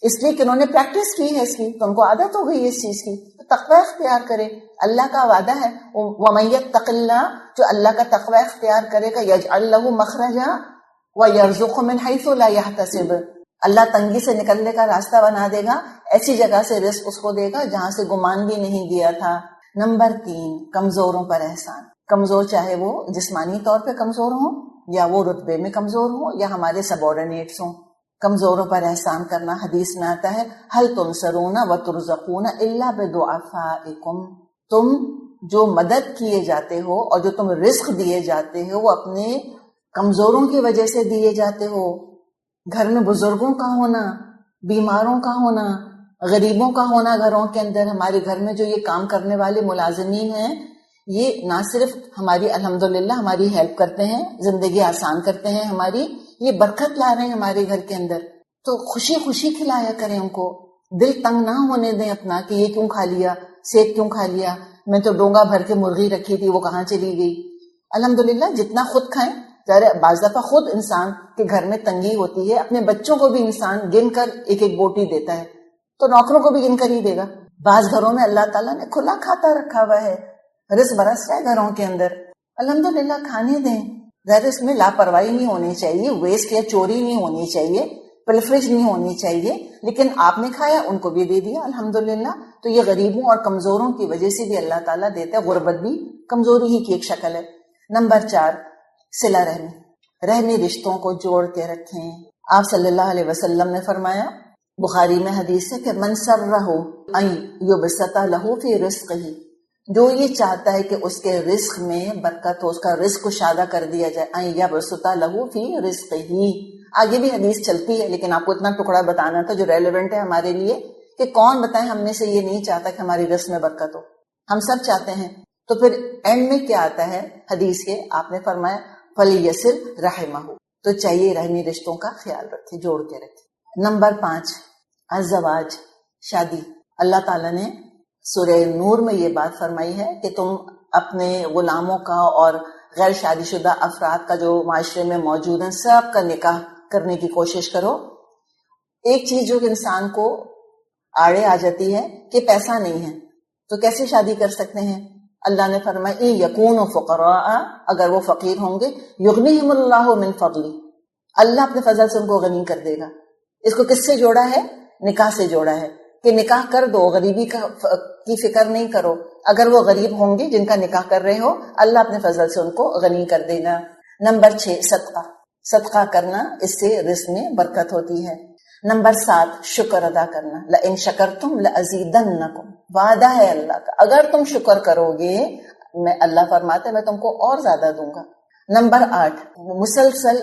اس لیے کہ انہوں نے پریکٹس کی ہے اس کی، تو ان کو عادت ہو گئی اس چیز کی. تو تقوی اختیار کرے. اللہ کا وعدہ ہے وَمَن يَتَّقِ اللَّهَ، جو اللہ کا تقوی اختیار کرے گا يَجْعَلْ لَهُ مَخْرَجًا وَيَرْزُقْهُ مِنْ حَيْثُ لَا يَحْتَسِبُ، اللہ تنگی سے نکلنے کا راستہ بنا دے گا، ایسی جگہ سے رزق اس کو دے گا جہاں سے گمان بھی نہیں گیا تھا. نمبر 3 کمزوروں پر احسان. کمزور چاہے وہ جسمانی طور پہ کمزور ہوں یا وہ رتبے میں کمزور ہوں یا ہمارے سب آرڈینیٹس ہوں، کمزوروں پر احسان کرنا. حدیث میں آتا ہے هل تنصرون وترزقون الا بدعفائکم، تم جو مدد کیے جاتے ہو اور جو تم رزق دیے جاتے ہو وہ اپنے کمزوروں کی وجہ سے دیے جاتے ہو. گھر میں بزرگوں کا ہونا، بیماروں کا ہونا، غریبوں کا ہونا گھروں کے اندر. ہمارے گھر میں جو یہ کام کرنے والے ملازمین ہیں یہ نہ صرف ہماری الحمدللہ ہماری ہیلپ کرتے ہیں، زندگی آسان کرتے ہیں ہماری، یہ برکت لا رہے ہیں ہمارے گھر کے اندر. تو خوشی خوشی کھلایا کریں ان کو، دل تنگ نہ ہونے دیں اپنا کہ یہ کیوں کھا لیا، سیب کیوں کھا لیا، میں تو ڈونگا بھر کے مرغی رکھی تھی وہ کہاں چلی گئی. الحمدللہ جتنا خود کھائیں. بعض دفعہ خود انسان کے گھر میں تنگی ہوتی ہے، اپنے بچوں کو بھی انسان گن کر ایک ایک بوٹی دیتا ہے تو نوکروں کو بھی گن کر ہی دے گا. بعض گھروں میں اللہ تعالیٰ نے کھلا کھاتا رکھا ہوا ہے، رزق برس رہا ہے گھروں کے اندر، الحمدللہ کھانے دیں. ظاہر اس میں لاپرواہی نہیں ہونی چاہیے، ویسٹ یا چوری نہیں ہونی چاہیے، پلفریج نہیں ہونی چاہیے، لیکن آپ نے کھایا ان کو بھی دے دیا الحمدللہ. تو یہ غریبوں اور کمزوروں کی وجہ سے بھی اللہ تعالیٰ دیتا ہے. غربت بھی کمزوری ہی کی ایک شکل ہے. نمبر 4 صلہ رحمی، رحمی رشتوں کو جوڑ کے رکھیں. آپ صلی اللہ علیہ وسلم نے فرمایا، بخاری میں حدیث ہے کہ من سرہ ان یبسط لہ فی رزقہ، جو یہ چاہتا ہے کہ اس کے رزق میں برکت ہو، اس کا رزق کشادہ کر دیا جائے، ان یبسط لہ فی رزقہ. آگے بھی حدیث چلتی ہے لیکن آپ کو اتنا ٹکڑا بتانا تھا جو ریلیونٹ ہے ہمارے لیے کہ کون بتائیں ہم میں سے یہ نہیں چاہتا کہ ہماری رزق میں برکت ہو. ہم سب چاہتے ہیں. تو پھر اینڈ میں کیا آتا ہے حدیث کے؟ آپ نے فرمایا فَلْيَصِلْ رَحِمَهُ، تو چاہیے رحمی رشتوں کا خیال رکھے، جوڑ کے رکھے. نمبر 5 الزواج، شادی. اللہ تعالیٰ نے سورہ نور میں یہ بات فرمائی ہے کہ تم اپنے غلاموں کا اور غیر شادی شدہ افراد کا جو معاشرے میں موجود ہیں سب کا نکاح کرنے کی کوشش کرو. ایک چیز جو کہ انسان کو آڑے آ جاتی ہے کہ پیسہ نہیں ہے تو کیسے شادی کر سکتے ہیں؟ اللہ نے فرمایا یکونوا فقراء، اگر وہ فقیر ہوں گے، یغنیہم اللہ من فضلہ، اللہ اپنے فضل سے ان کو غنی کر دے گا. اس کو کس سے جوڑا ہے؟ نکاح سے جوڑا ہے. کہ نکاح کر دو، غریبی کی فکر نہیں کرو. اگر وہ غریب ہوں گے جن کا نکاح کر رہے ہو، اللہ اپنے فضل سے ان کو غنی کر دے گا. نمبر 6 صدقہ کرنا، اس سے رزق میں برکت ہوتی ہے. نمبر 7 شکر ادا کرنا. لئن شکرتم لازیدنکم، وعدہ ہے اللہ کا، اگر تم شکر کرو گے میں اللہ فرماتا ہے میں تم کو اور زیادہ دوں گا. نمبر 8 مسلسل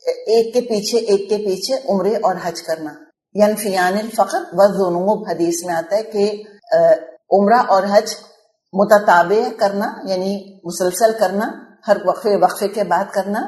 ایک کے پیچھے عمرے اور حج کرنا. ینفیان الفقر والذنوب، حدیث میں آتا ہے کہ عمرہ اور حج متتابع کرنا، یعنی مسلسل کرنا، ہر وقفے کے بعد کرنا.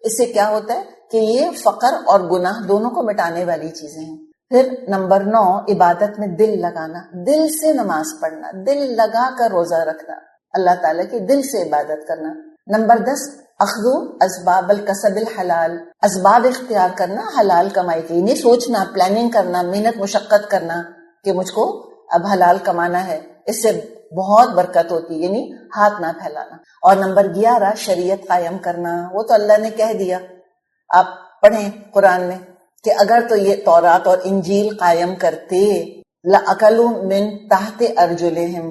اس سے کیا ہوتا ہے کہ یہ فقر اور گناہ دونوں کو مٹانے والی چیزیں ہیں. پھر نمبر 9 عبادت میں دل لگانا، دل سے نماز پڑھنا، دل لگا کر روزہ رکھنا، اللہ تعالیٰ کی دل سے عبادت کرنا. نمبر 10 اخذو اسباب الکسب الحلال، اسباب اختیار کرنا حلال کمائی کی، نہیں سوچنا، پلاننگ کرنا، محنت مشقت کرنا کہ مجھ کو اب حلال کمانا ہے، اس سے بہت برکت ہوتی، یعنی ہاتھ نہ پھیلانا. اور نمبر 11 شریعت قائم کرنا. وہ تو اللہ نے کہہ دیا، آپ پڑھیں قرآن میں کہ اگر تو یہ تورات اور انجیل قائم کرتے لَأَكَلُوا مِن تَحْتِ أَرْجُلِهِمْ،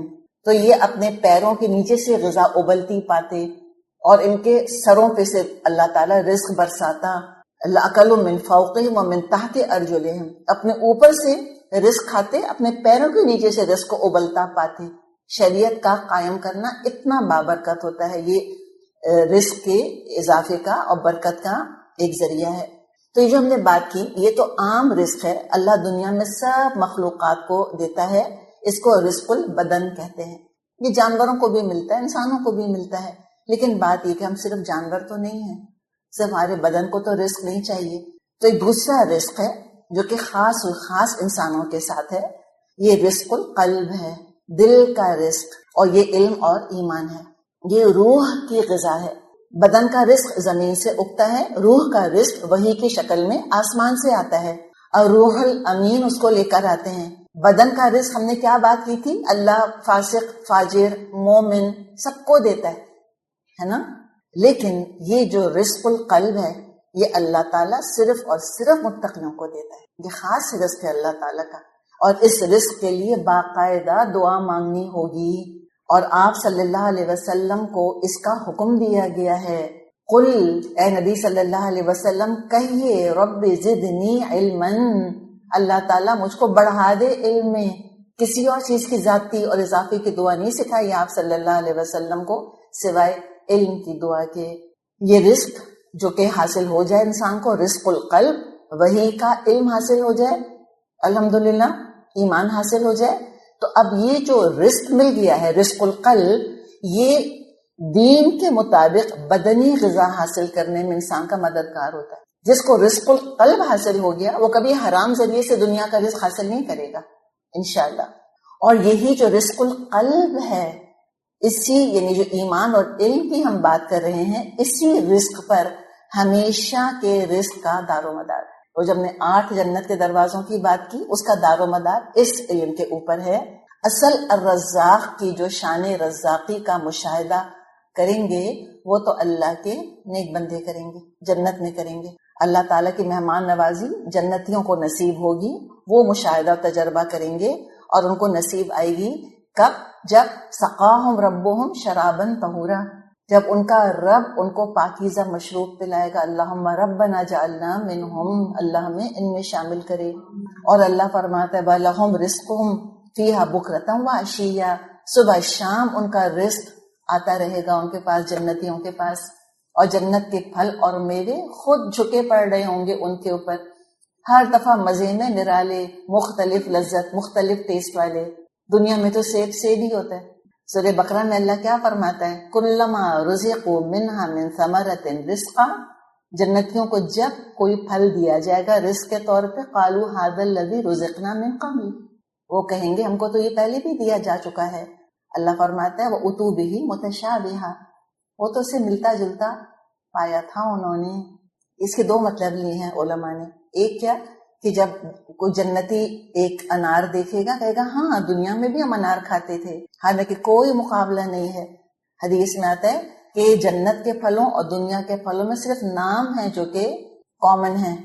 تو یہ اپنے پیروں کے نیچے سے غذا ابلتی پاتے اور ان کے سروں پہ سے اللہ تعالیٰ رزق برساتا. لَأَكَلُوا مِن فَوْقِهِمْ وَمِن تَحْتِ أَرْجُلِهِمْ، اپنے اوپر سے رزق کھاتے، اپنے پیروں کے نیچے سے رزق کو ابلتا پاتے. شریعت کا قائم کرنا اتنا بابرکت ہوتا ہے، یہ رزق کے اضافے کا اور برکت کا ایک ذریعہ ہے. تو یہ جو ہم نے بات کی یہ تو عام رزق ہے، اللہ دنیا میں سب مخلوقات کو دیتا ہے، اس کو رزق البدن کہتے ہیں. یہ جانوروں کو بھی ملتا ہے، انسانوں کو بھی ملتا ہے، لیکن بات یہ کہ ہم صرف جانور تو نہیں ہیں، صرف ہمارے بدن کو تو رزق نہیں چاہیے. تو ایک دوسرا رزق ہے جو کہ خاص انسانوں کے ساتھ ہے، یہ رزق القلب ہے، دل کا رزق، اور یہ علم اور ایمان ہے. یہ روح کی غذا ہے. بدن کا رزق زمین سے اگتا ہے، روح کا رزق وحی کی شکل میں آسمان سے آتا ہے، اور روح الامین اس کو لے کر آتے ہیں. بدن کا رزق ہم نے کیا بات کی تھی، اللہ فاسق فاجر مومن سب کو دیتا ہے نا. لیکن یہ جو رزق القلب ہے یہ اللہ تعالیٰ صرف اور صرف متقیوں کو دیتا ہے. یہ خاص رزق ہے اللہ تعالیٰ کا، اور اس رزق کے لیے باقاعدہ دعا مانگنی ہوگی. اور آپ صلی اللہ علیہ وسلم کو اس کا حکم دیا گیا ہے. قل، اے نبی صلی اللہ علیہ وسلم کہیے، رب زدنی علما، اللہ تعالیٰ مجھ کو بڑھا دے علم میں. کسی اور چیز کی ذاتی اور اضافی کی دعا نہیں سکھائی آپ صلی اللہ علیہ وسلم کو سوائے علم کی دعا کے. یہ رزق جو کہ حاصل ہو جائے انسان کو، رزق القلب، وہی کا علم حاصل ہو جائے، الحمدللہ ایمان حاصل ہو جائے. تو اب یہ جو رزق مل گیا ہے رزق القلب، یہ دین کے مطابق بدنی غذا حاصل کرنے میں انسان کا مددگار ہوتا ہے. جس کو رزق القلب حاصل ہو گیا وہ کبھی حرام ذریعے سے دنیا کا رزق حاصل نہیں کرے گا انشاءاللہ. اور یہی جو رزق القلب ہے، اسی یعنی جو ایمان اور علم کی ہم بات کر رہے ہیں، اسی رزق پر ہمیشہ کے رزق کا دار و مدار ہے. اور جب نے 8 جنت کے دروازوں کی بات کی، اس کا دار و مدار اس علم کے اوپر ہے. اصل الرزاق کی جو شان رزاقی کا مشاہدہ کریں گے وہ تو اللہ کے نیک بندے کریں گے، جنت میں کریں گے. اللہ تعالیٰ کی مہمان نوازی جنتیوں کو نصیب ہوگی، وہ مشاہدہ تجربہ کریں گے اور ان کو نصیب آئے گی. کب؟ جب سقاہم ربہم شرابا طہورا، جب ان کا رب ان کو پاکیزہ مشروب پلائے گا. اللہم ربنا جعلنا منہم، اللہ ہمیں ان میں شامل کرے. اور اللہ فرماتا ہے وَلَهُمْ رِزْقُهُمْ فِيهَا بُكْرَةً وَعَشِيًّا، صبح شام ان کا رزق آتا رہے گا ان کے پاس، جنتیوں کے پاس. اور جنت کے پھل اور میوے خود جھکے پڑ رہے ہوں گے ان کے اوپر، ہر دفعہ مزے میں نرالے، مختلف لذت، مختلف ٹیسٹ والے. دنیا میں تو سیب ہی ہوتا ہے. سورہ بقرہ میں اللہ کیا فرماتا ہے، کلما رزقوا منہا من ثمرۃ رزقا، جنتیوں کو جب کوئی پھل دیا جائے گا رزق کے طور پہ، قالوا ھذا الذی رزقنا من قبل، وہ کہیں گے ہم کو تو یہ پہلے بھی دیا جا چکا ہے. اللہ فرماتا ہے وَأُتُوا بِهِ مُتَشَابِهًا، وہ تو اسے ملتا جلتا پایا تھا انہوں نے. اس کے 2 مطلب لیے ہیں علماء نے. ایک کیا کہ جب کوئی جنتی ایک انار دیکھے گا کہے گا ہاں دنیا میں بھی ہم انار کھاتے تھے، حالانکہ کوئی مقابلہ نہیں ہے. حدیث میں آتا ہے کہ جنت کے پھلوں اور دنیا کے پھلوں میں صرف نام ہیں جو کہ کامن ہیں،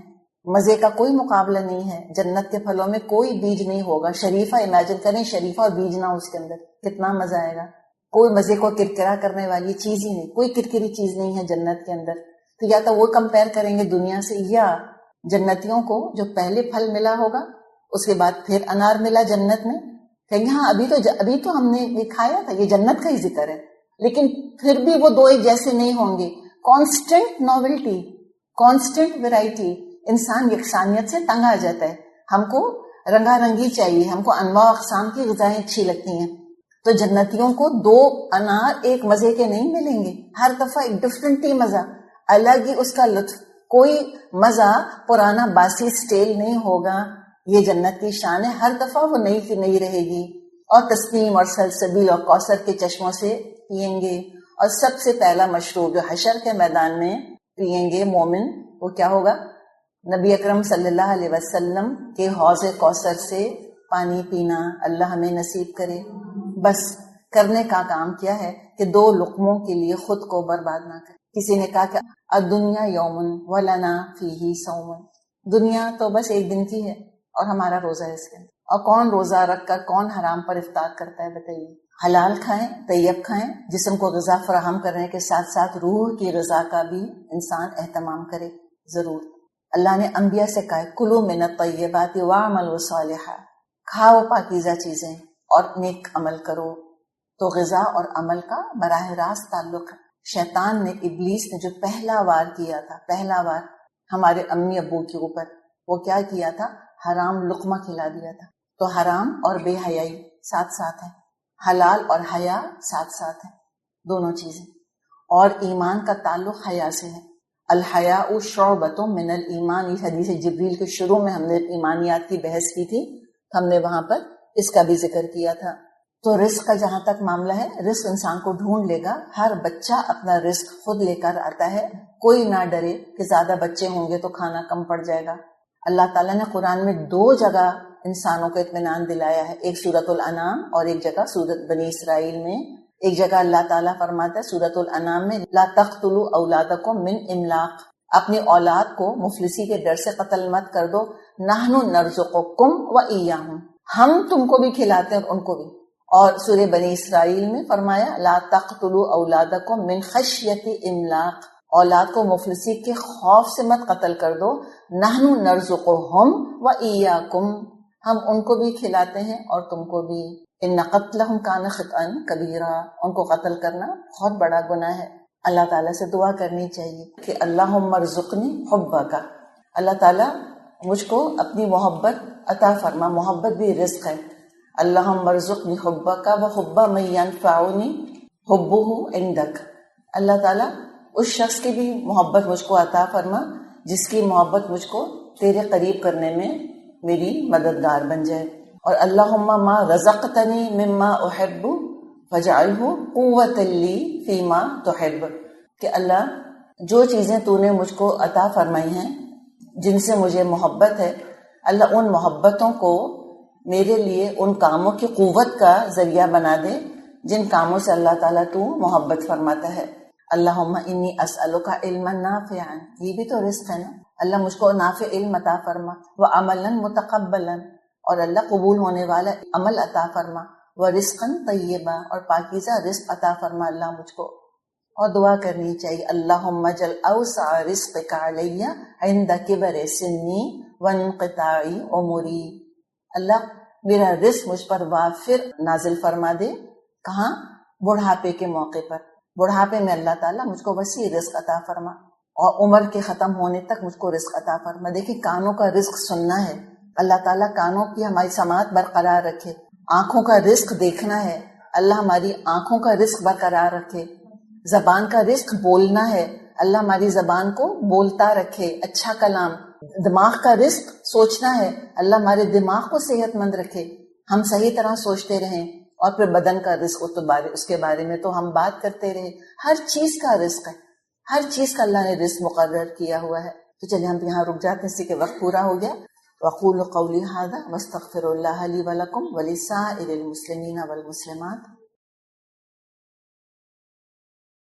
مزے کا کوئی مقابلہ نہیں ہے. جنت کے پھلوں میں کوئی بیج نہیں ہوگا. شریفہ امیجن کریں، شریفہ اور بیج نہ اس کے اندر، کتنا مزہ آئے گا. کوئی مزے کو کرکرا کرنے والی چیز ہی نہیں، کوئی کرکری چیز نہیں ہے جنت کے اندر. تو یا تو وہ کمپیئر کریں گے دنیا سے، یا جنتیوں کو جو پہلے پھل ملا ہوگا اس کے بعد پھر انار ملا جنت میں، کہیں گے ہاں ابھی تو ہم نے یہ کھایا تھا، یہ جنت کا ہی ذکر ہے. لیکن پھر بھی وہ دو ایک جیسے نہیں ہوں گے. Constant novelty, constant variety. انسان یکسانیت سے تنگ آ جاتا ہے. ہم کو رنگا رنگی چاہیے، ہم کو انواع اقسام کی غذائیں اچھی لگتی ہیں. تو جنتیوں کو دو انار ایک مزے کے نہیں ملیں گے، ہر دفعہ ایک ڈفرنٹ ہی مزہ، الگ ہی اس کا لطف. کوئی مزہ پرانا باسی سٹیل نہیں ہوگا. یہ جنت کی شان ہے، ہر دفعہ وہ نئی کی نئی رہے گی. اور تسنیم اور سلسبیل اور کوثر کے چشموں سے پئیں گے. اور سب سے پہلا مشروب جو حشر کے میدان میں پئیں گے مومن، وہ کیا ہوگا؟ نبی اکرم صلی اللہ علیہ وسلم کے حوض کوثر سے پانی پینا. اللہ ہمیں نصیب کرے. بس کرنے کا کام کیا ہے کہ دو لقموں کے لیے خود کو برباد نہ کرے. کسی نے کہا کہ الدنیا یومن ولنا فیہ صوم، دنیا تو بس ایک دن کی ہے اور ہمارا روزہ ہے اس کے. اور کون روزہ رکھ کر کون حرام پر افطار کرتا ہے بتائیے؟ حلال کھائیں، طیب کھائیں، جسم کو غذا فراہم کرنے کے ساتھ ساتھ روح کی غذا کا بھی انسان اہتمام کرے ضرور. اللہ نے انبیاء سے کہا کلوا من الطیبات واعملوا صالحا، کھاؤ پاکیزہ چیزیں اور نیک عمل کرو. تو غذا اور عمل کا براہ راست تعلق ہے. شیطان نے، ابلیس نے جو پہلا وار کیا تھا، پہلا وار ہمارے امی ابو کے اوپر، وہ کیا کیا تھا؟ حرام لقمہ کھلا دیا تھا. تو حرام اور بے حیائی ساتھ ساتھ ہیں، حلال اور حیا ساتھ ساتھ ہیں، دونوں چیزیں. اور ایمان کا تعلق حیا سے ہے. الحیاء شعبۃ من الایمان، یہ حدیث جبریل کے شروع میں ہم نے ایمانیات کی بحث کی تھی، ہم نے وہاں پر اس کا بھی ذکر کیا تھا. تو رزق کا جہاں تک معاملہ ہے، رزق انسان کو ڈھونڈ لے گا. ہر بچہ اپنا رزق خود لے کر آتا ہے. کوئی نہ ڈرے کہ زیادہ بچے ہوں گے تو کھانا کم پڑ جائے گا. اللہ تعالیٰ نے قرآن میں دو جگہ انسانوں کو اطمینان دلایا ہے، ایک سورۃ الانعام اور ایک جگہ سورۃ بنی اسرائیل میں. ایک جگہ اللہ تعالیٰ فرماتا ہے سورۃ الانعام میں لا تقتلوا اولادکم من املاق، اپنی اولاد کو مفلسی کے ڈر سے قتل مت کر دو. نحن نرزقکم وایاہم، ہم تم کو بھی کھلاتے ہیں اور ان کو بھی. اور سورہ بنی اسرائیل میں فرمایا لا تقتلوا اولادکم من خشیۃ املاق، اولاد کو مفلسی کے خوف سے مت قتل کر دو. نحن نرزقہم وایاکم، ہم ان کو بھی کھلاتے ہیں اور تم کو بھی. ان قتلہم کان خطأ کبیرا، ان کو قتل کرنا بہت بڑا گناہ ہے. اللہ تعالیٰ سے دعا کرنی چاہیے کہ اللہم ارزقنی حبک، اللہ تعالیٰ مجھ کو اپنی محبت عطا فرما. محبت بھی رزق ہے. اللہم ارزقنی حبک وحب من ینفعنی حبہ عندک، اللہ تعالیٰ اس شخص کی بھی محبت مجھ کو عطا فرما جس کی محبت مجھ کو تیرے قریب کرنے میں میری مددگار بن جائے. اور اللہم ما رزقتنی مما احب فاجعلہ قوۃ لی فیما تحب، کہ اللہ جو چیزیں تو نے مجھ کو عطا فرمائی ہیں جن سے مجھے محبت ہے، اللہ ان محبتوں کو میرے لیے ان کاموں کی قوت کا ذریعہ بنا دے جن کاموں سے اللہ تعالیٰ تو محبت فرماتا ہے. اللہم انی اسألک علما نافعا، یہ بھی تو رزق ہے نا. اللہ مجھ کو نافع علم عطا فرما. وعملا متقبلا، اور اللہ قبول ہونے والا عمل عطا فرما. ورزقا طیبا، اور پاکیزہ رزق عطا فرما اللہ مجھ کو. اور دعا کرنی چاہیے اللہم اجعل اوسع رزقک علی عند کبر سنی وانقطاع عمری، اللہ میرا رزق مجھ پر وافر نازل فرما دے. کہاں؟ بڑھاپے کے موقع پر. بڑھاپے میں اللہ تعالیٰ مجھ کو وسیع رزق عطا فرما، اور عمر کے ختم ہونے تک مجھ کو رزق عطا فرما. دیکھیں کانوں کا رزق سننا ہے، اللہ تعالیٰ کانوں کی ہماری سماعت برقرار رکھے. آنکھوں کا رزق دیکھنا ہے، اللہ ہماری آنکھوں کا رزق برقرار رکھے. زبان کا رزق بولنا ہے، اللہ ہماری زبان کو بولتا رکھے اچھا کلام. دماغ کا رزق سوچنا ہے، اللہ ہمارے دماغ کو صحت مند رکھے، ہم صحیح طرح سوچتے رہیں. اور پھر بدن کا رزق، اس کے بارے میں تو ہم بات کرتے رہے. ہر چیز کا رزق ہے، ہر چیز کا اللہ نے رزق مقرر کیا ہوا ہے. تو چلیے ہم یہاں رک جاتے ہیں، اسی کے وقت پورا ہو گیا. وَأَقُولُ قَوْلِي هَذَا وَأَسْتَغْفِرُ اللَّهَ لِي وَلَكُمْ وَلِسَائِرِ الْمُسْلِمِينَ وَالْمُسْلِمَاتِ